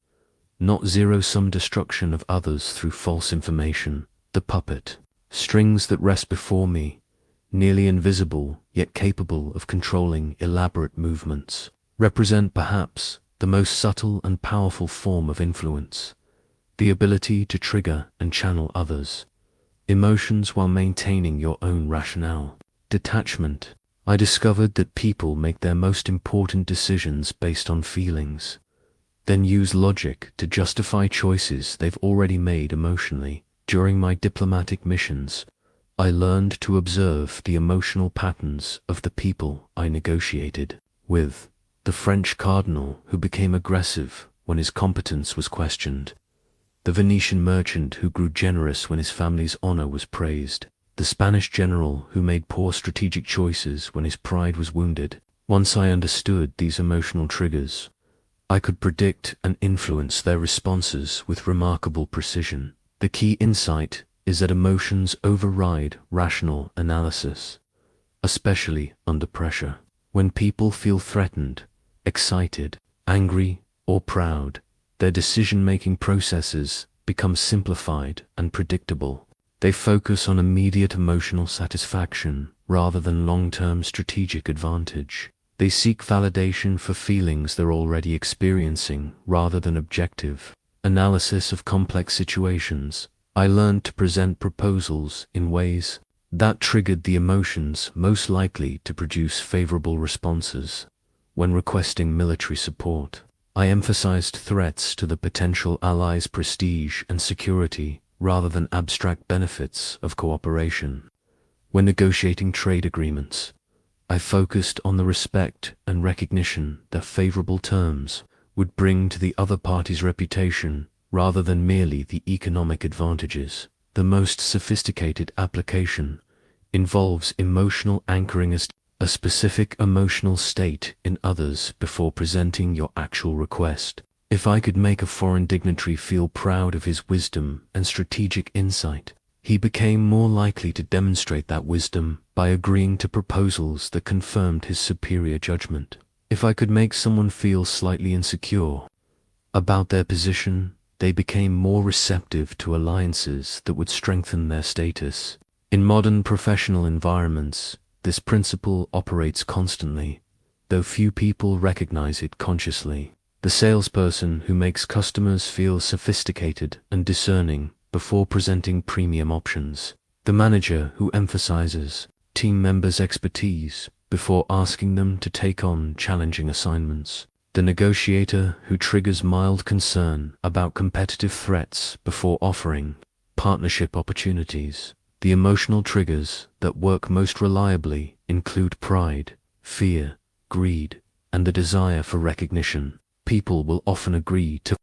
[SPEAKER 1] not zero-sum destruction of others through false information. The puppet, strings that rest before me, nearly invisible yet capable of controlling elaborate movements, represent perhaps the most subtle and powerful form of influence, the ability to trigger and channel others' emotions while maintaining your own rationale. Detachment. I discovered that people make their most important decisions based on feelings, then use logic to justify choices they've already made emotionally. During my diplomatic missions, I learned to observe the emotional patterns of the people I negotiated with. The French cardinal who became aggressive when his competence was questioned. The Venetian merchant who grew generous when his family's honor was praised. The Spanish general who made poor strategic choices when his pride was wounded. Once I understood these emotional triggers, I could predict and influence their responses with remarkable precision. The key insight is that emotions override rational analysis, especially under pressure. When people feel threatened, excited, angry, or proud, their decision-making processes become simplified and predictable. They focus on immediate emotional satisfaction rather than long-term strategic advantage. They seek validation for feelings they're already experiencing rather than objective analysis of complex situations. I learned to present proposals in ways that triggered the emotions most likely to produce favorable responses. When requesting military support, I emphasized threats to the potential allies' prestige and security rather than abstract benefits of cooperation. When negotiating trade agreements, I focused on the respect and recognition that favorable terms would bring to the other party's reputation rather than merely the economic advantages. The most sophisticated application involves emotional anchoring as a specific emotional state in others before presenting your actual request. If I could make a foreign dignitary feel proud of his wisdom and strategic insight, He became more likely to demonstrate that wisdom by agreeing to proposals that confirmed his superior judgment. If I could make someone feel slightly insecure about their position, they became more receptive to alliances that would strengthen their status. In modern professional environments, this principle operates constantly, though few people recognize it consciously. The salesperson who makes customers feel sophisticated and discerning before presenting premium options. The manager who emphasizes team members' expertise before asking them to take on challenging assignments. The negotiator who triggers mild concern about competitive threats before offering partnership opportunities. The emotional triggers that work most reliably include pride, fear, greed, and the desire for recognition. People will often agree to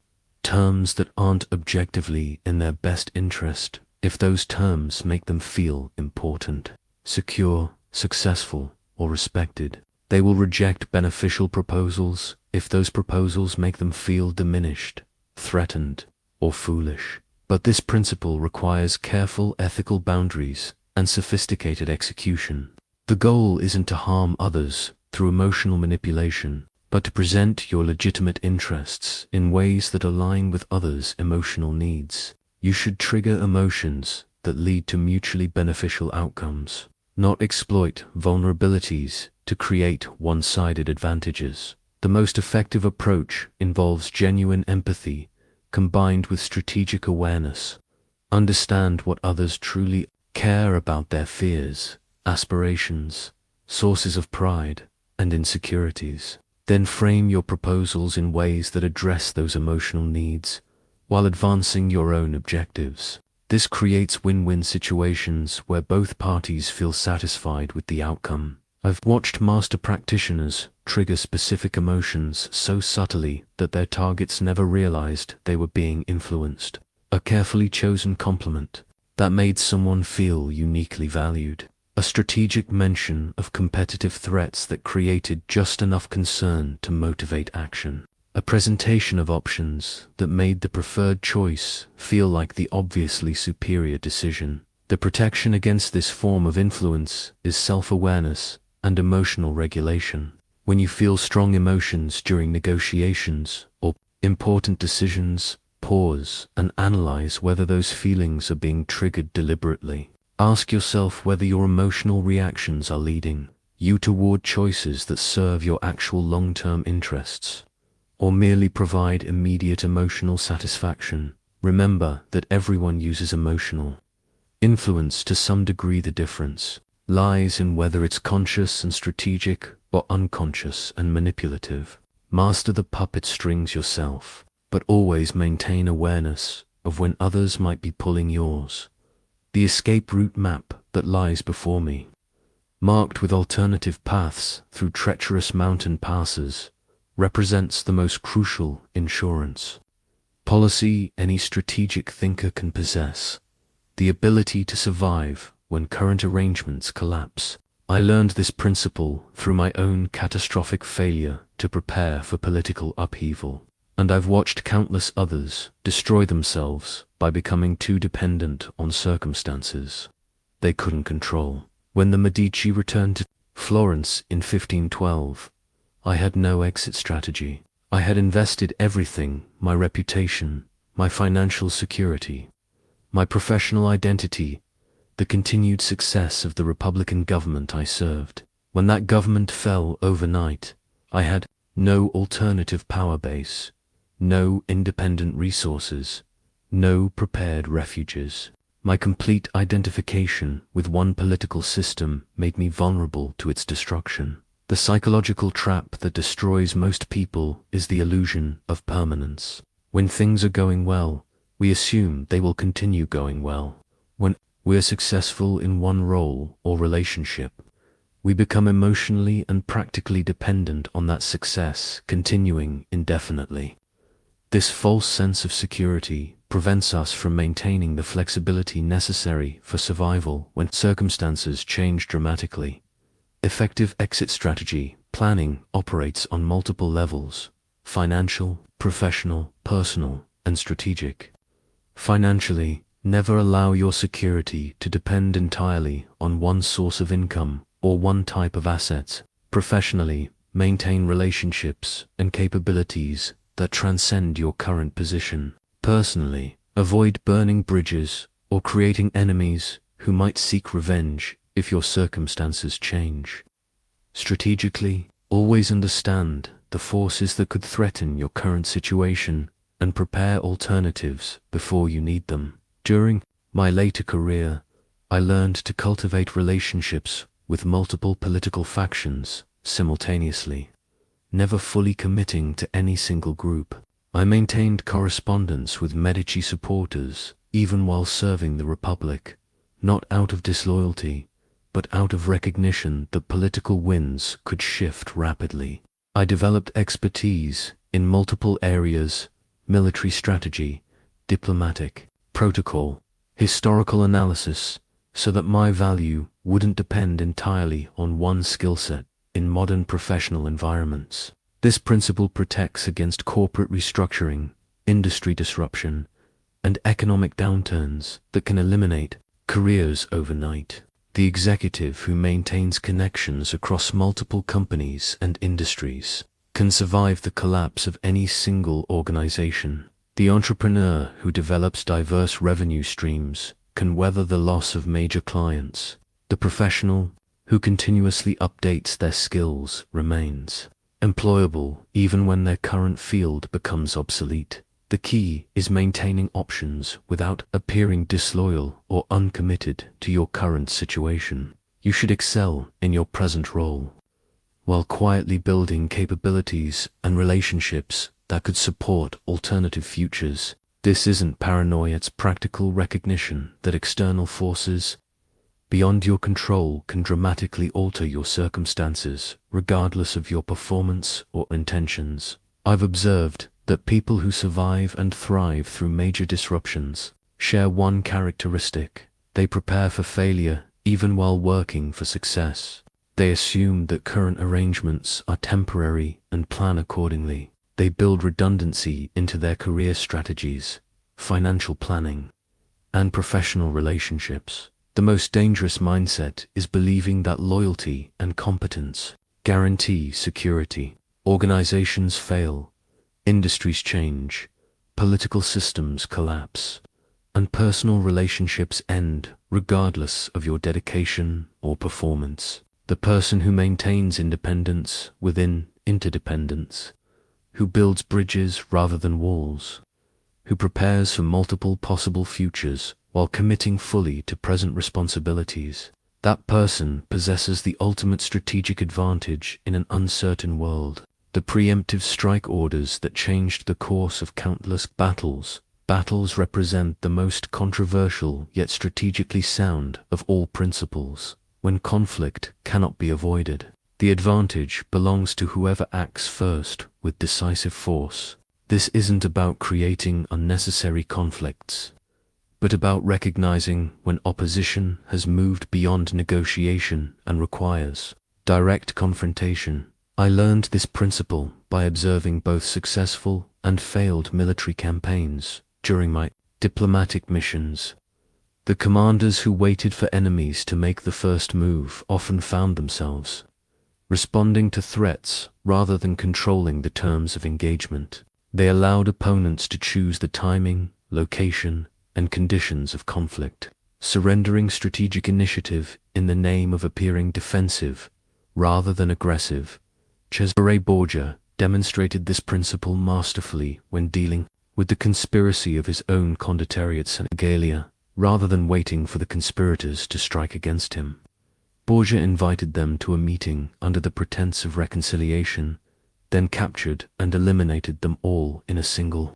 [SPEAKER 1] terms that aren't objectively in their best interest if those terms make them feel important, secure, successful, or respected. They will reject beneficial proposals if those proposals make them feel diminished, threatened, or foolish. But this principle requires careful ethical boundaries and sophisticated execution. The goal isn't to harm others through emotional manipulation, but to present your legitimate interests in ways that align with others' emotional needs. You should trigger emotions that lead to mutually beneficial outcomes, not exploit vulnerabilities to create one-sided advantages. The most effective approach involves genuine empathy combined with strategic awareness. Understand what others truly care about: their fears, aspirations, sources of pride, and insecurities. Then frame your proposals in ways that address those emotional needs while advancing your own objectives. This creates win-win situations where both parties feel satisfied with the outcome. I've watched master practitioners trigger specific emotions so subtly that their targets never realized they were being influenced. A carefully chosen compliment that made someone feel uniquely valued. A strategic mention of competitive threats that created just enough concern to motivate action. A presentation of options that made the preferred choice feel like the obviously superior decision. The protection against this form of influence is self-awareness and emotional regulation. When you feel strong emotions during negotiations or important decisions, pause and analyze whether those feelings are being triggered deliberately. Ask yourself whether your emotional reactions are leading you toward choices that serve your actual long-term interests, or merely provide immediate emotional satisfaction. Remember that everyone uses emotional influence to some degree. The difference lies in whether it's conscious and strategic or unconscious and manipulative. Master the puppet strings yourself, but always maintain awareness of when others might be pulling yours. The escape route map that lies before me, marked with alternative paths through treacherous mountain passes, represents the most crucial insurance policy any strategic thinker can possess: the ability to survive when current arrangements collapse. I learned this principle through my own catastrophic failure to prepare for political upheaval, and I've watched countless others destroy themselves by becoming too dependent on circumstances they couldn't control. When the Medici returned to Florence in 1512, I had no exit strategy. I had invested everything: my reputation, my financial security, my professional identity, the continued success of the Republican government I served. When that government fell overnight, I had no alternative power base, no independent resources, no prepared refuges. My complete identification with one political system made me vulnerable to its destruction. The psychological trap that destroys most people is the illusion of permanence. When things are going well, we assume they will continue going well. When we're successful in one role or relationship, we become emotionally and practically dependent on that success continuing indefinitely. This false sense of security prevents us from maintaining the flexibility necessary for survival when circumstances change dramatically. Effective exit strategy planning operates on multiple levels: financial, professional, personal, and strategic. Financially, Never allow your security to depend entirely on one source of income or one type of assets. Professionally, maintain relationships and capabilities that transcend your current position. Personally, avoid burning bridges or creating enemies who might seek revenge if your circumstances change. Strategically, always understand the forces that could threaten your current situation and prepare alternatives before you need them. During my later career, I learned to cultivate relationships with multiple political factions simultaneously, never fully committing to any single group. I maintained correspondence with Medici supporters even while serving the Republic, not out of disloyalty, but out of recognition that political winds could shift rapidly. I developed expertise in multiple areas: military strategy, diplomatic protocol, historical analysis, so that my value wouldn't depend entirely on one skill set in modern professional environments. This principle protects against corporate restructuring, industry disruption, and economic downturns that can eliminate careers overnight. The executive who maintains connections across multiple companies and industries can survive the collapse of any single organization. The entrepreneur who develops diverse revenue streams can weather the loss of major clients. The professional who continuously updates their skills remains employable even when their current field becomes obsolete. The key is maintaining options without appearing disloyal or uncommitted to your current situation. You should excel in your present role, while quietly building capabilities and relationships that could support alternative futures. This isn't paranoia, it's practical recognition that external forces beyond your control can dramatically alter your circumstances, regardless of your performance or intentions. I've observed that people who survive and thrive through major disruptions share one characteristic: they prepare for failure even while working for success. They assume that current arrangements are temporary and plan accordingly. They build redundancy into their career strategies, financial planning, and professional relationships. The most dangerous mindset is believing that loyalty and competence guarantee security. Organizations fail, industries change, political systems collapse, and personal relationships end regardless of your dedication or performance. The person who maintains independence within interdependence, who builds bridges rather than walls, who prepares for multiple possible futures while committing fully to present responsibilities, that person possesses the ultimate strategic advantage in an uncertain world. The preemptive strike orders that changed the course of countless battles represent the most controversial yet strategically sound of all principles. When conflict cannot be avoided, the advantage belongs to whoever acts first with decisive force. This isn't about creating unnecessary conflicts, but about recognizing when opposition has moved beyond negotiation and requires direct confrontation. I learned this principle by observing both successful and failed military campaigns during my diplomatic missions. The commanders who waited for enemies to make the first move often found themselves responding to threats rather than controlling the terms of engagement. They allowed opponents to choose the timing, location, and conditions of conflict, surrendering strategic initiative in the name of appearing defensive rather than aggressive. Cesare Borgia demonstrated this principle masterfully when dealing with the conspiracy of his own condottieri at Senigallia. Rather than waiting for the conspirators to strike against him, Borgia invited them to a meeting under the pretense of reconciliation, then captured and eliminated them all in a single,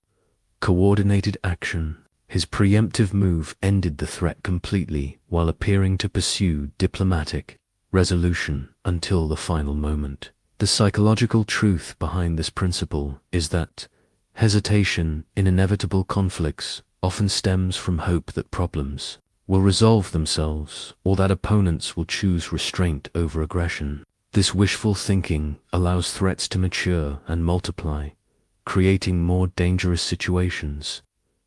[SPEAKER 1] coordinated action. His preemptive move ended the threat completely while appearing to pursue diplomatic resolution until the final moment. The psychological truth behind this principle is that hesitation in inevitable conflicts often stems from hope that problems will resolve themselves or that opponents will choose restraint over aggression. This wishful thinking allows threats to mature and multiply, creating more dangerous situations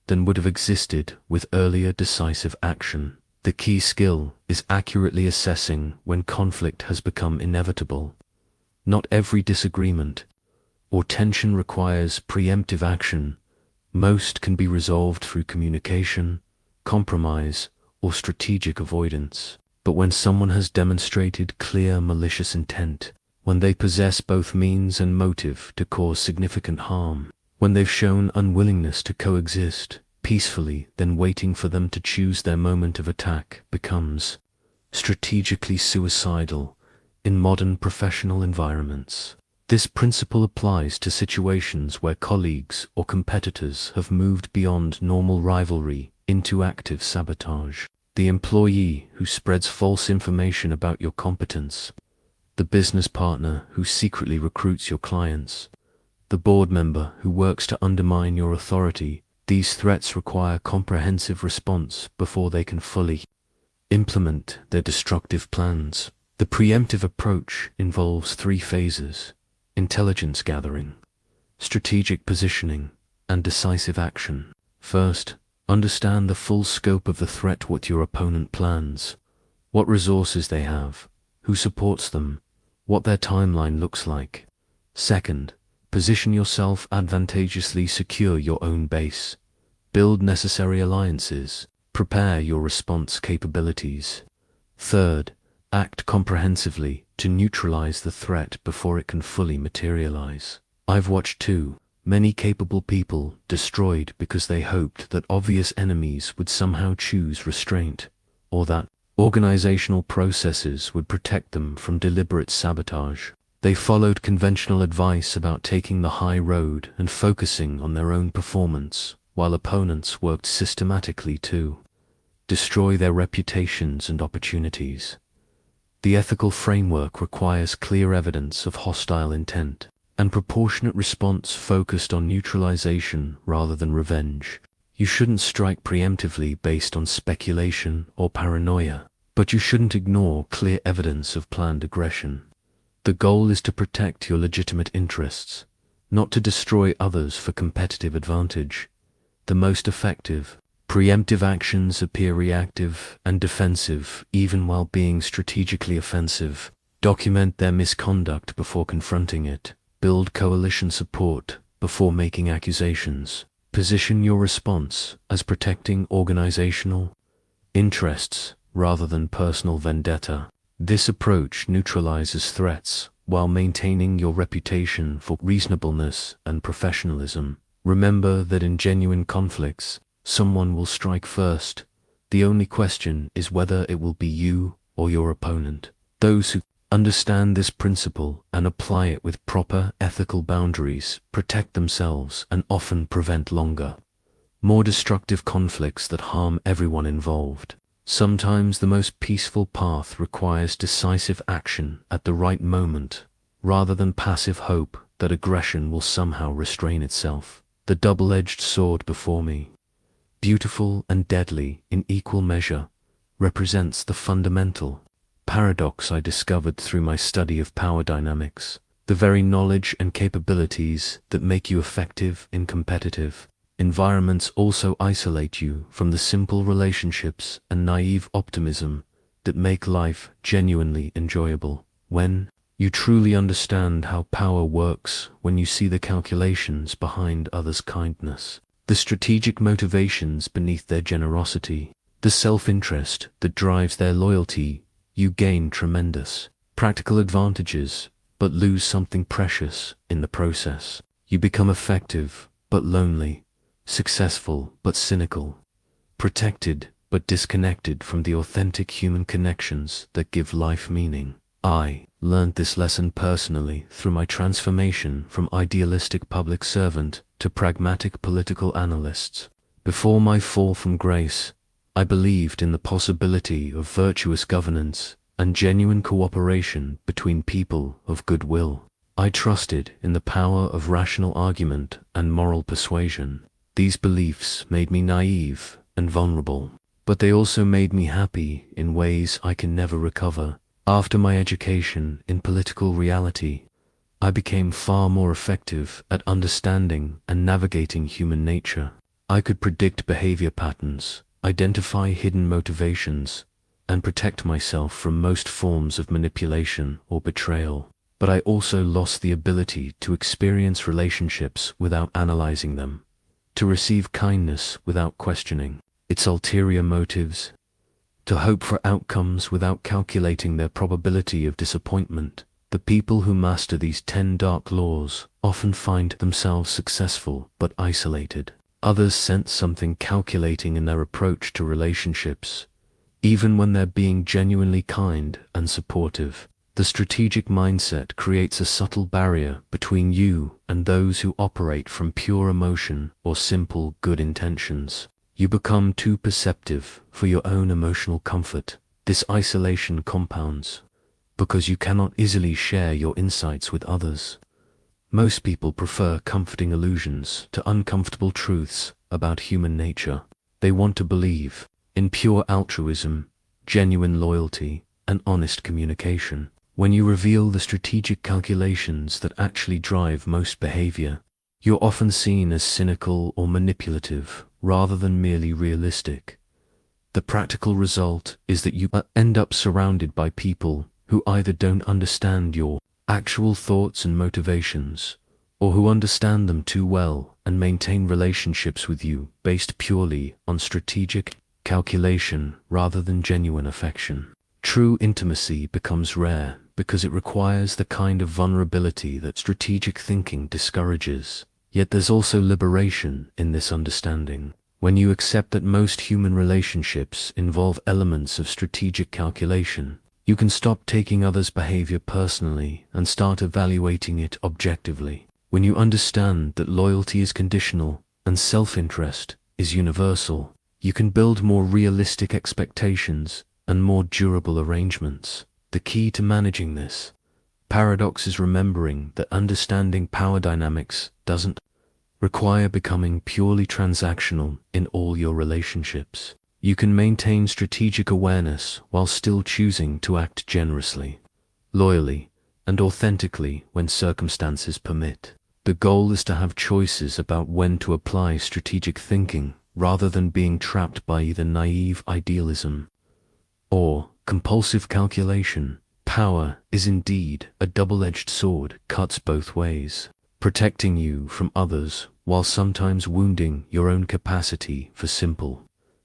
[SPEAKER 1] than would have existed with earlier decisive action. The key skill is accurately assessing when conflict has become inevitable. Not every disagreement or tension requires preemptive action. Most can be resolved through communication, compromise, or strategic avoidance. But when someone has demonstrated clear malicious intent, when they possess both means and motive to cause significant harm, when they've shown unwillingness to coexist peacefully, then waiting for them to choose their moment of attack becomes strategically suicidal in modern professional environments. This principle applies to situations where colleagues or competitors have moved beyond normal rivalry into active sabotage. The employee who spreads false information about your competence, the business partner who secretly recruits your clients, the board member who works to undermine your authority. These threats require comprehensive response before they can fully implement their destructive plans. The preemptive approach involves 3 phases: intelligence gathering, strategic positioning, and decisive action. First, understand the full scope of the threat, what your opponent plans, what resources they have, who supports them, what their timeline looks like. Second, position yourself advantageously, secure your own base, build necessary alliances, prepare your response capabilities. Third, act comprehensively to neutralize the threat before it can fully materialize. I've watched too many capable people destroyed because they hoped that obvious enemies would somehow choose restraint, or that organizational processes would protect them from deliberate sabotage. They followed conventional advice about taking the high road and focusing on their own performance, while opponents worked systematically to destroy their reputations and opportunities. The ethical framework requires clear evidence of hostile intent and proportionate response focused on neutralization rather than revenge. You shouldn't strike preemptively based on speculation or paranoia, but you shouldn't ignore clear evidence of planned aggression. The goal is to protect your legitimate interests, not to destroy others for competitive advantage. The most effective preemptive actions appear reactive and defensive even while being strategically offensive. Document their misconduct before confronting it. Build coalition support before making accusations. Position your response as protecting organizational interests rather than personal vendetta. This approach neutralizes threats while maintaining your reputation for reasonableness and professionalism. Remember that in genuine conflicts, someone will strike first. The only question is whether it will be you or your opponent. Those who understand this principle and apply it with proper ethical boundaries protect themselves and often prevent longer, more destructive conflicts that harm everyone involved. Sometimes the most peaceful path requires decisive action at the right moment, rather than passive hope that aggression will somehow restrain itself. The double-edged sword before me, beautiful and deadly in equal measure, represents the fundamental paradox I discovered through my study of power dynamics. The very knowledge and capabilities that make you effective in competitive environments also isolate you from the simple relationships and naive optimism that make life genuinely enjoyable. When you truly understand how power works, when you see the calculations behind others' kindness, the strategic motivations beneath their generosity, the self-interest that drives their loyalty, you gain tremendous practical advantages, but lose something precious in the process. You become effective, but lonely, successful, but cynical, protected, but disconnected from the authentic human connections that give life meaning. I learned this lesson personally through my transformation from idealistic public servant to pragmatic political analyst. Before my fall from grace, I believed in the possibility of virtuous governance and genuine cooperation between people of goodwill. I trusted in the power of rational argument and moral persuasion. These beliefs made me naive and vulnerable, but they also made me happy in ways I can never recover. After my education in political reality, I became far more effective at understanding and navigating human nature. I could predict behavior patterns, identify hidden motivations, and protect myself from most forms of manipulation or betrayal. But I also lost the ability to experience relationships without analyzing them, to receive kindness without questioning its ulterior motives, to hope for outcomes without calculating their probability of disappointment. The people who master these 10 dark laws often find themselves successful but isolated. Others sense something calculating in their approach to relationships, even when they're being genuinely kind and supportive. The strategic mindset creates a subtle barrier between you and those who operate from pure emotion or simple good intentions. You become too perceptive for your own emotional comfort. This isolation compounds because you cannot easily share your insights with others. Most people prefer comforting illusions to uncomfortable truths about human nature. They want to believe in pure altruism, genuine loyalty, and honest communication. When you reveal the strategic calculations that actually drive most behavior, you're often seen as cynical or manipulative rather than merely realistic. The practical result is that you end up surrounded by people who either don't understand your actual thoughts and motivations, or who understand them too well and maintain relationships with you based purely on strategic calculation rather than genuine affection. True intimacy becomes rare because it requires the kind of vulnerability that strategic thinking discourages. Yet there's also liberation in this understanding. When you accept that most human relationships involve elements of strategic calculation, you can stop taking others' behavior personally and start evaluating it objectively. When you understand that loyalty is conditional and self-interest is universal, you can build more realistic expectations and more durable arrangements. The key to managing this paradox is remembering that understanding power dynamics doesn't require becoming purely transactional in all your relationships. You can maintain strategic awareness while still choosing to act generously, loyally, and authentically when circumstances permit. The goal is to have choices about when to apply strategic thinking rather than being trapped by either naive idealism or compulsive calculation. Power is indeed a double-edged sword, cuts both ways, protecting you from others while sometimes wounding your own capacity for simple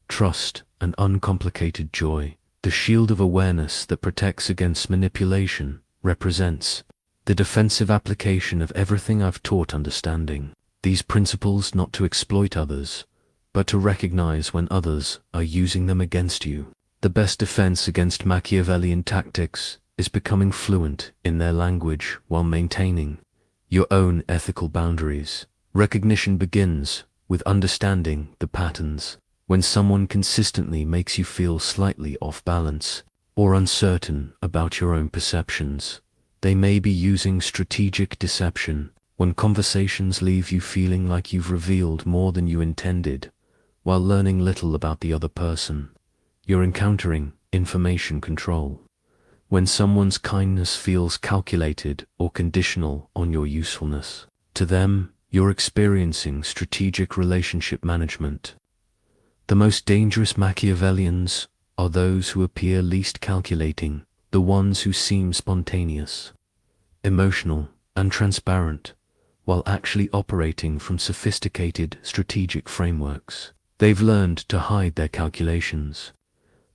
[SPEAKER 1] trust and uncomplicated joy. The shield of awareness that protects against manipulation represents the defensive application of everything I've taught, understanding these principles not to exploit others, but to recognize when others are using them against you. The best defense against Machiavellian tactics is becoming fluent in their language while maintaining your own ethical boundaries. Recognition begins with understanding the patterns. When someone consistently makes you feel slightly off balance or uncertain about your own perceptions, they may be using strategic deception. When conversations leave you feeling like you've revealed more than you intended, while learning little about the other person, you're encountering information control. When someone's kindness feels calculated or conditional on your usefulness to them, you're experiencing strategic relationship management. The most dangerous Machiavellians are those who appear least calculating, the ones who seem spontaneous, emotional, and transparent, while actually operating from sophisticated strategic frameworks. They've learned to hide their calculations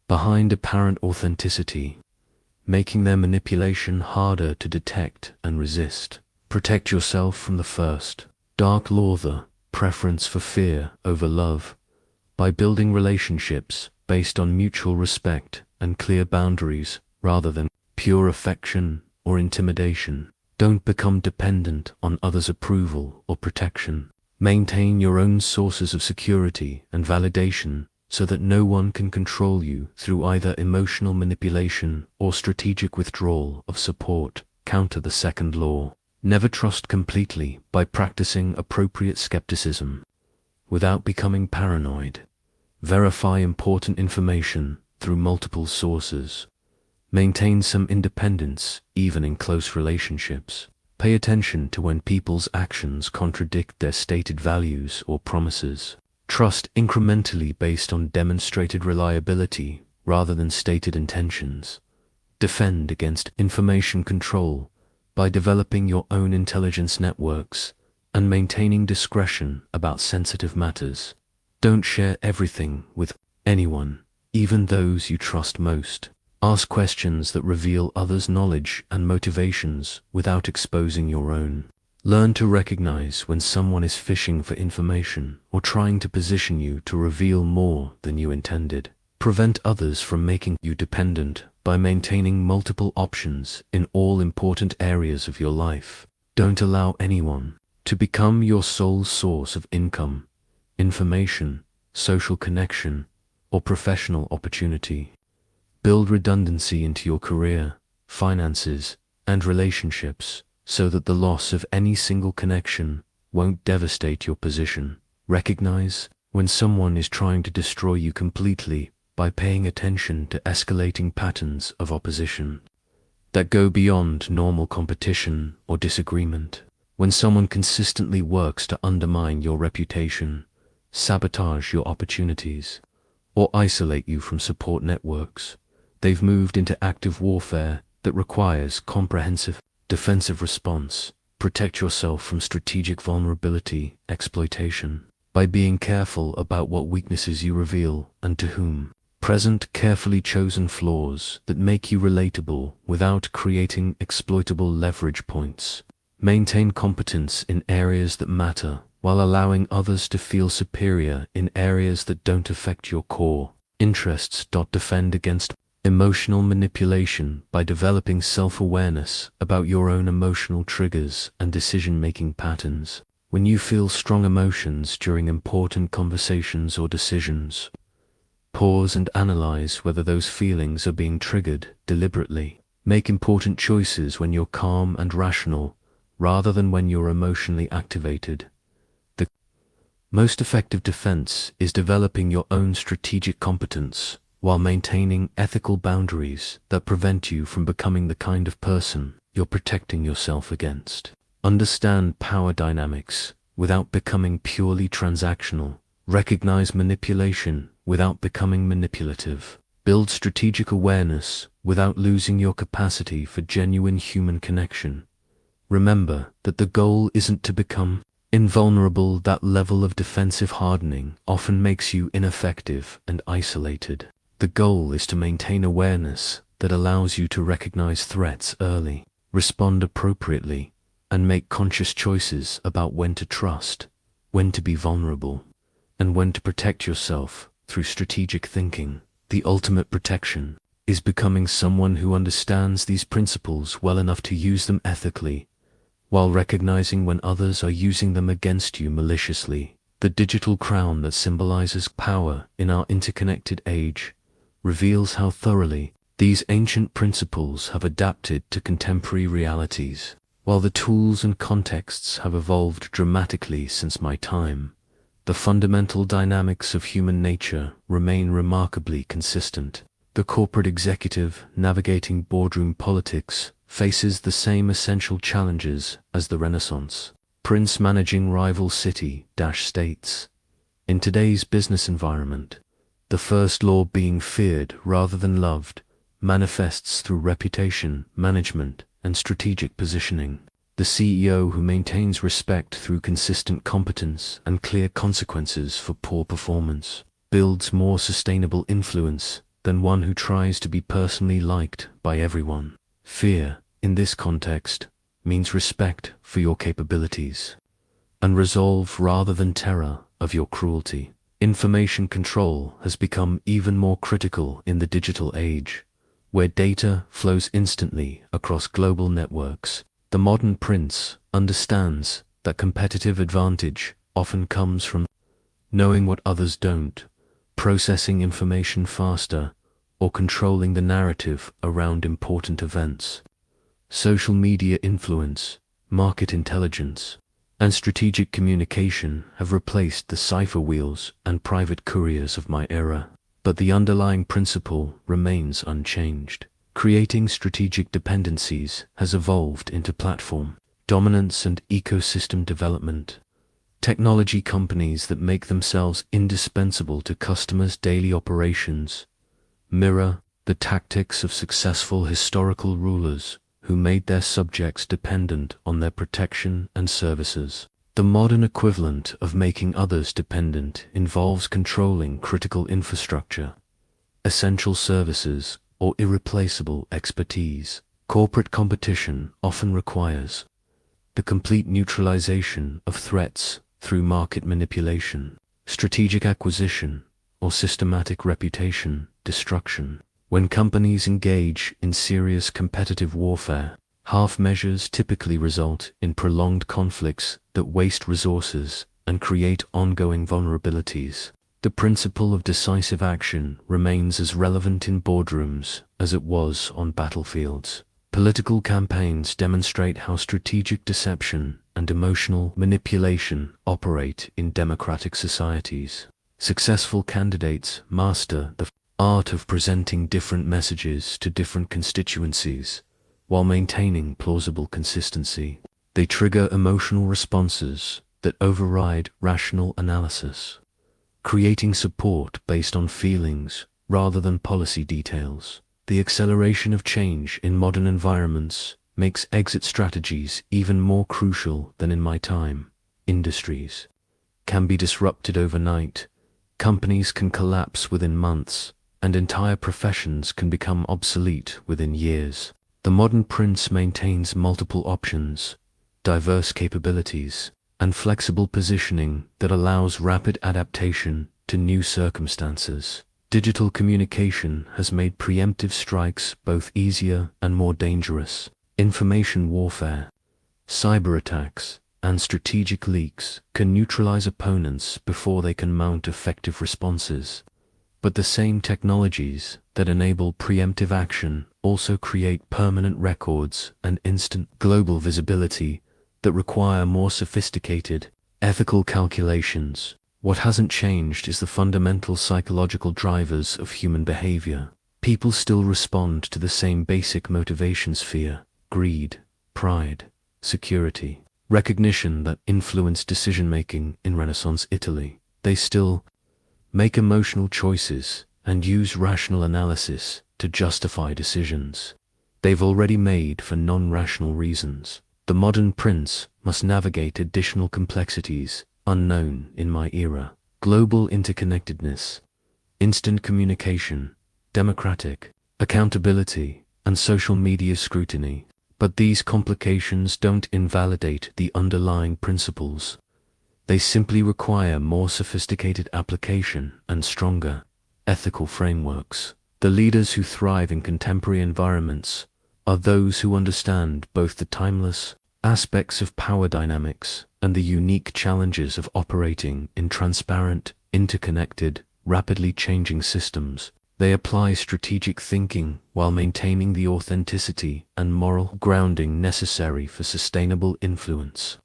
[SPEAKER 1] behind apparent authenticity, making their manipulation harder to detect and resist. Protect yourself from the first dark law, the preference for fear over love, by building relationships based on mutual respect and clear boundaries rather than pure affection or intimidation. Don't become dependent on others' approval or protection. Maintain your own sources of security and validation so that no one can control you through either emotional manipulation or strategic withdrawal of support. Counter the second law. Never trust completely by practicing appropriate skepticism. Without becoming paranoid, verify important information through multiple sources. Maintain some independence even in close relationships. Pay attention to when people's actions contradict their stated values or promises. Trust incrementally based on demonstrated reliability rather than stated intentions. Defend against information control by developing your own intelligence networks and maintaining discretion about sensitive matters. Don't share everything with anyone, even those you trust most. Ask questions that reveal others' knowledge and motivations without exposing your own. Learn to recognize when someone is fishing for information or trying to position you to reveal more than you intended. Prevent others from making you dependent by maintaining multiple options in all important areas of your life. Don't allow anyone to become your sole source of income, information, social connection, or professional opportunity. Build redundancy into your career, finances, and relationships so that the loss of any single connection won't devastate your position. Recognize when someone is trying to destroy you completely by paying attention to escalating patterns of opposition that go beyond normal competition or disagreement. When someone consistently works to undermine your reputation, sabotage your opportunities, or isolate you from support networks, they've moved into active warfare that requires comprehensive defensive response. Protect yourself from strategic vulnerability exploitation by being careful about what weaknesses you reveal and to whom. Present carefully chosen flaws that make you relatable without creating exploitable leverage points. Maintain competence in areas that matter while allowing others to feel superior in areas that don't affect your core interests. Defend against emotional manipulation by developing self-awareness about your own emotional triggers and decision-making patterns. When you feel strong emotions during important conversations or decisions, pause and analyze whether those feelings are being triggered deliberately. Make important choices when you're calm and rational, rather than when you're emotionally activated. The most effective defense is developing your own strategic competence while maintaining ethical boundaries that prevent you from becoming the kind of person you're protecting yourself against. Understand power dynamics without becoming purely transactional. Recognize manipulation without becoming manipulative. Build strategic awareness without losing your capacity for genuine human connection. Remember that the goal isn't to become invulnerable. That level of defensive hardening often makes you ineffective and isolated. The goal is to maintain awareness that allows you to recognize threats early, respond appropriately, and make conscious choices about when to trust, when to be vulnerable, and when to protect yourself through strategic thinking. The ultimate protection is becoming someone who understands these principles well enough to use them ethically, while recognizing when others are using them against you maliciously. The digital crown that symbolizes power in our interconnected age reveals how thoroughly these ancient principles have adapted to contemporary realities. While the tools and contexts have evolved dramatically since my time, the fundamental dynamics of human nature remain remarkably consistent. The corporate executive navigating boardroom politics faces the same essential challenges as the Renaissance prince managing rival city-states. In today's business environment, the first law being feared rather than loved manifests through reputation, management, and strategic positioning. The CEO who maintains respect through consistent competence and clear consequences for poor performance builds more sustainable influence than one who tries to be personally liked by everyone. Fear, in this context, means respect for your capabilities and resolve rather than terror of your cruelty. Information control has become even more critical in the digital age, where data flows instantly across global networks. The modern prince understands that competitive advantage often comes from knowing what others don't, processing information faster, or controlling the narrative around important events. Social media influence, market intelligence, and strategic communication have replaced the cipher wheels and private couriers of my era, but the underlying principle remains unchanged. Creating strategic dependencies has evolved into platform dominance and ecosystem development. Technology companies that make themselves indispensable to customers' daily operations mirror the tactics of successful historical rulers who made their subjects dependent on their protection and services. The modern equivalent of making others dependent involves controlling critical infrastructure, essential services, or irreplaceable expertise. Corporate competition often requires the complete neutralization of threats through market manipulation, strategic acquisition, or systematic reputation destruction. When companies engage in serious competitive warfare, half measures typically result in prolonged conflicts that waste resources and create ongoing vulnerabilities. The principle of decisive action remains as relevant in boardrooms as it was on battlefields. Political campaigns demonstrate how strategic deception and emotional manipulation operate in democratic societies. Successful candidates master the art of presenting different messages to different constituencies while maintaining plausible consistency. They trigger emotional responses that override rational analysis, creating support based on feelings rather than policy details. The acceleration of change in modern environments makes exit strategies even more crucial than in my time. Industries can be disrupted overnight, companies can collapse within months, and entire professions can become obsolete within years. The modern prince maintains multiple options, diverse capabilities, and flexible positioning that allows rapid adaptation to new circumstances. Digital communication has made preemptive strikes both easier and more dangerous. Information warfare, cyber attacks, and strategic leaks can neutralize opponents before they can mount effective responses. But the same technologies that enable preemptive action also create permanent records and instant global visibility that require more sophisticated, ethical calculations. What hasn't changed is the fundamental psychological drivers of human behavior. People still respond to the same basic motivations: fear, greed, pride, security, recognition that influenced decision-making in Renaissance Italy. They still make emotional choices and use rational analysis to justify decisions they've already made for non-rational reasons. The modern prince must navigate additional complexities unknown in my era: global interconnectedness, instant communication, democratic accountability, and social media scrutiny. But these complications don't invalidate the underlying principles. They simply require more sophisticated application and stronger ethical frameworks. The leaders who thrive in contemporary environments are those who understand both the timeless aspects of power dynamics and the unique challenges of operating in transparent, interconnected, rapidly changing systems. They apply strategic thinking while maintaining the authenticity and moral grounding necessary for sustainable influence.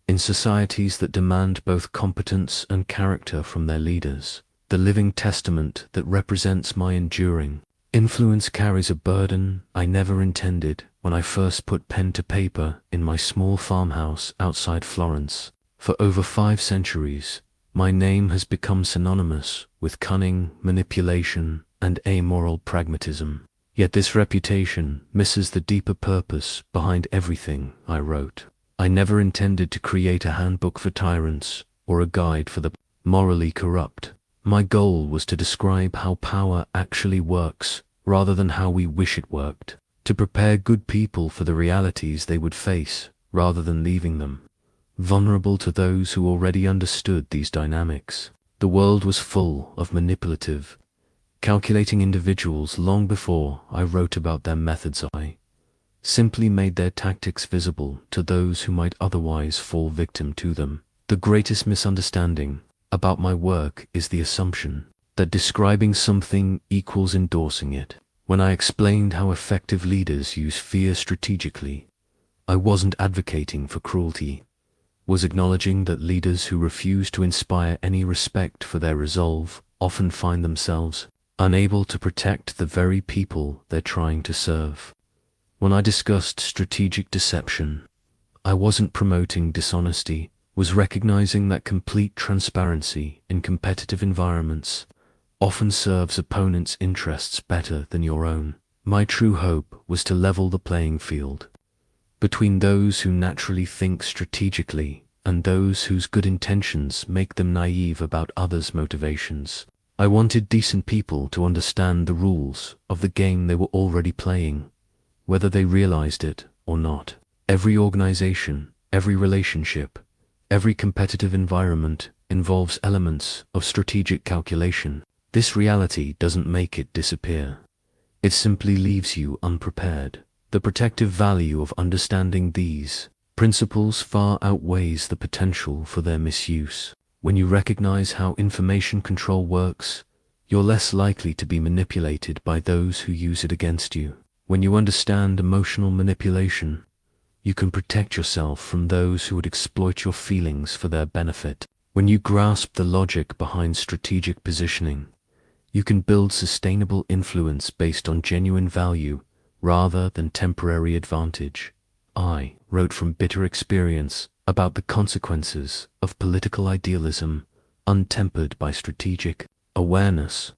[SPEAKER 1] In societies that demand both competence and character from their leaders, the living testament that represents my enduring influence carries a burden I never intended when I first put pen to paper in my small farmhouse outside Florence. For over 5 centuries, my name has become synonymous with cunning, manipulation, and amoral pragmatism. Yet this reputation misses the deeper purpose behind everything I wrote. I never intended to create a handbook for tyrants or a guide for the morally corrupt. My goal was to describe how power actually works rather than how we wish it worked, to prepare good people for the realities they would face rather than leaving them vulnerable to those who already understood these dynamics. The world was full of manipulative, calculating individuals long before I wrote about their methods. I simply made their tactics visible to those who might otherwise fall victim to them. The greatest misunderstanding about my work is the assumption that describing something equals endorsing it. When I explained how effective leaders use fear strategically, I wasn't advocating for cruelty, was acknowledging that leaders who refuse to inspire any respect for their resolve often find themselves unable to protect the very people they're trying to serve. When I discussed strategic deception, I wasn't promoting dishonesty was recognizing that complete transparency in competitive environments often serves opponents' interests better than your own. My true hope was to level the playing field between those who naturally think strategically and those whose good intentions make them naive about others' motivations. I wanted decent people to understand the rules of the game they were already playing, whether they realized it or not. Every organization, every relationship, every competitive environment involves elements of strategic calculation. This reality doesn't make it disappear. It simply leaves you unprepared. The protective value of understanding these principles far outweighs the potential for their misuse. When you recognize how information control works, you're less likely to be manipulated by those who use it against you. When you understand emotional manipulation, you can protect yourself from those who would exploit your feelings for their benefit. When you grasp the logic behind strategic positioning, you can build sustainable influence based on genuine value rather than temporary advantage. I wrote from bitter experience about the consequences of political idealism untempered by strategic awareness.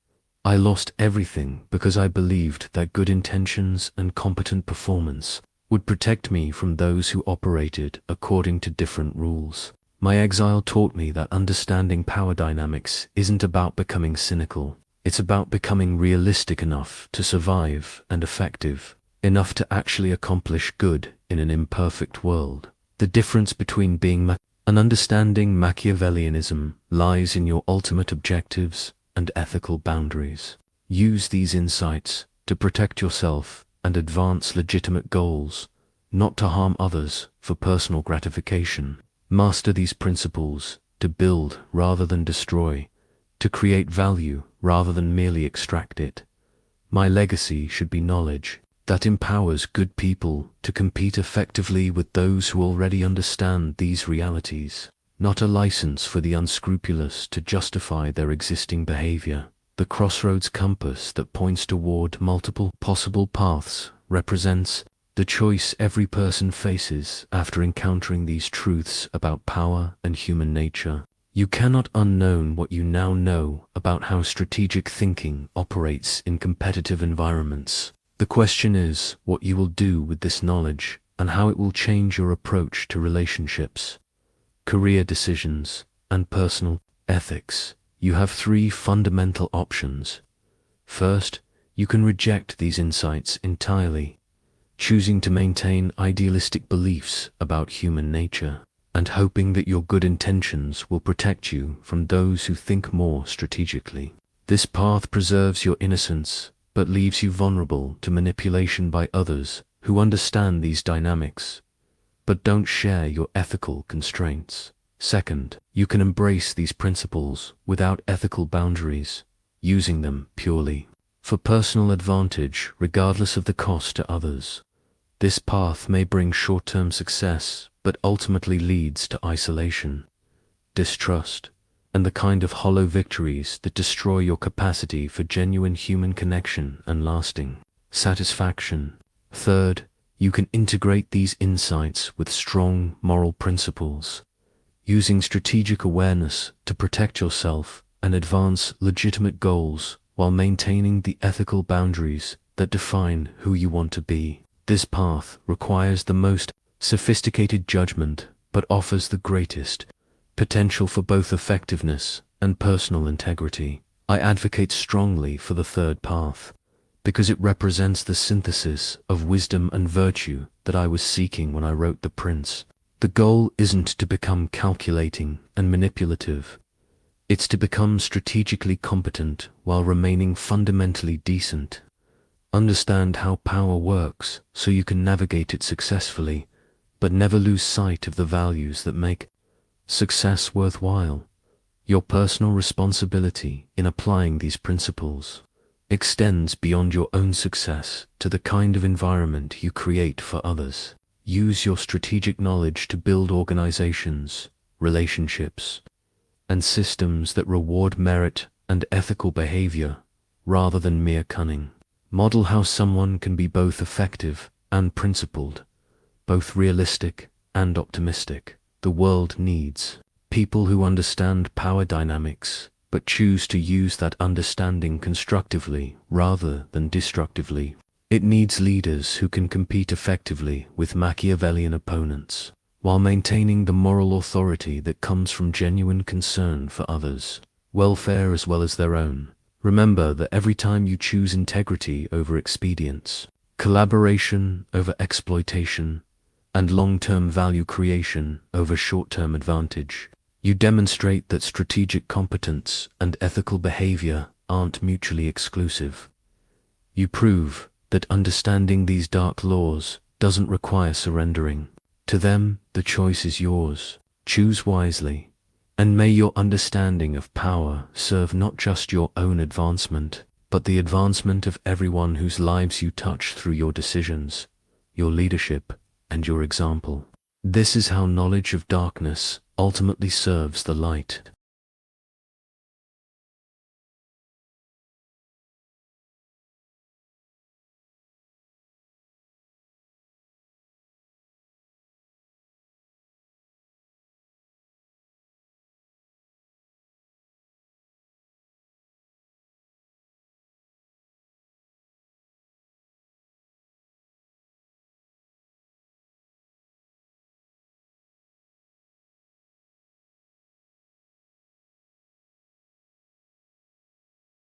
[SPEAKER 1] I lost everything because I believed that good intentions and competent performance would protect me from those who operated according to different rules. My exile taught me that understanding power dynamics isn't about becoming cynical. It's about becoming realistic enough to survive and effective enough to actually accomplish good in an imperfect world. The difference between being and understanding Machiavellianism lies in your ultimate objectives and ethical boundaries. Use these insights to protect yourself and advance legitimate goals, not to harm others for personal gratification. Master these principles to build rather than destroy, to create value rather than merely extract it. My legacy should be knowledge that empowers good people to compete effectively with those who already understand these realities, not a license for the unscrupulous to justify their existing behavior. The crossroads compass that points toward multiple possible paths represents the choice every person faces after encountering these truths about power and human nature. You cannot unknown what you now know about how strategic thinking operates in competitive environments. The question is what you will do with this knowledge and how it will change your approach to relationships, career decisions, and personal ethics. You have three fundamental options. First, you can reject these insights entirely, choosing to maintain idealistic beliefs about human nature and hoping that your good intentions will protect you from those who think more strategically. This path preserves your innocence but leaves you vulnerable to manipulation by others who understand these dynamics but don't share your ethical constraints. Second, you can embrace these principles without ethical boundaries, using them purely for personal advantage regardless of the cost to others. This path may bring short-term success but ultimately leads to isolation, distrust, and the kind of hollow victories that destroy your capacity for genuine human connection and lasting satisfaction. Third, you can integrate these insights with strong moral principles, using strategic awareness to protect yourself and advance legitimate goals while maintaining the ethical boundaries that define who you want to be. This path requires the most sophisticated judgment but offers the greatest potential for both effectiveness and personal integrity. I advocate strongly for the third path because it represents the synthesis of wisdom and virtue that I was seeking when I wrote The Prince. The goal isn't to become calculating and manipulative. It's to become strategically competent while remaining fundamentally decent. Understand how power works so you can navigate it successfully, but never lose sight of the values that make success worthwhile. Your personal responsibility in applying these principles extends beyond your own success to the kind of environment you create for others. Use your strategic knowledge to build organizations, relationships, and systems that reward merit and ethical behavior rather than mere cunning. Model how someone can be both effective and principled, both realistic and optimistic. The world needs people who understand power dynamics, but choose to use that understanding constructively rather than destructively. It needs leaders who can compete effectively with Machiavellian opponents, while maintaining the moral authority that comes from genuine concern for others' welfare as well as their own. Remember that every time you choose integrity over expedience, collaboration over exploitation, and long-term value creation over short-term advantage, you demonstrate that strategic competence and ethical behavior aren't mutually exclusive. You prove that understanding these dark laws doesn't require surrendering to them. The choice is yours. Choose wisely, and may your understanding of power serve not just your own advancement, but the advancement of everyone whose lives you touch through your decisions, your leadership, and your example. This is how knowledge of darkness ultimately serves the light.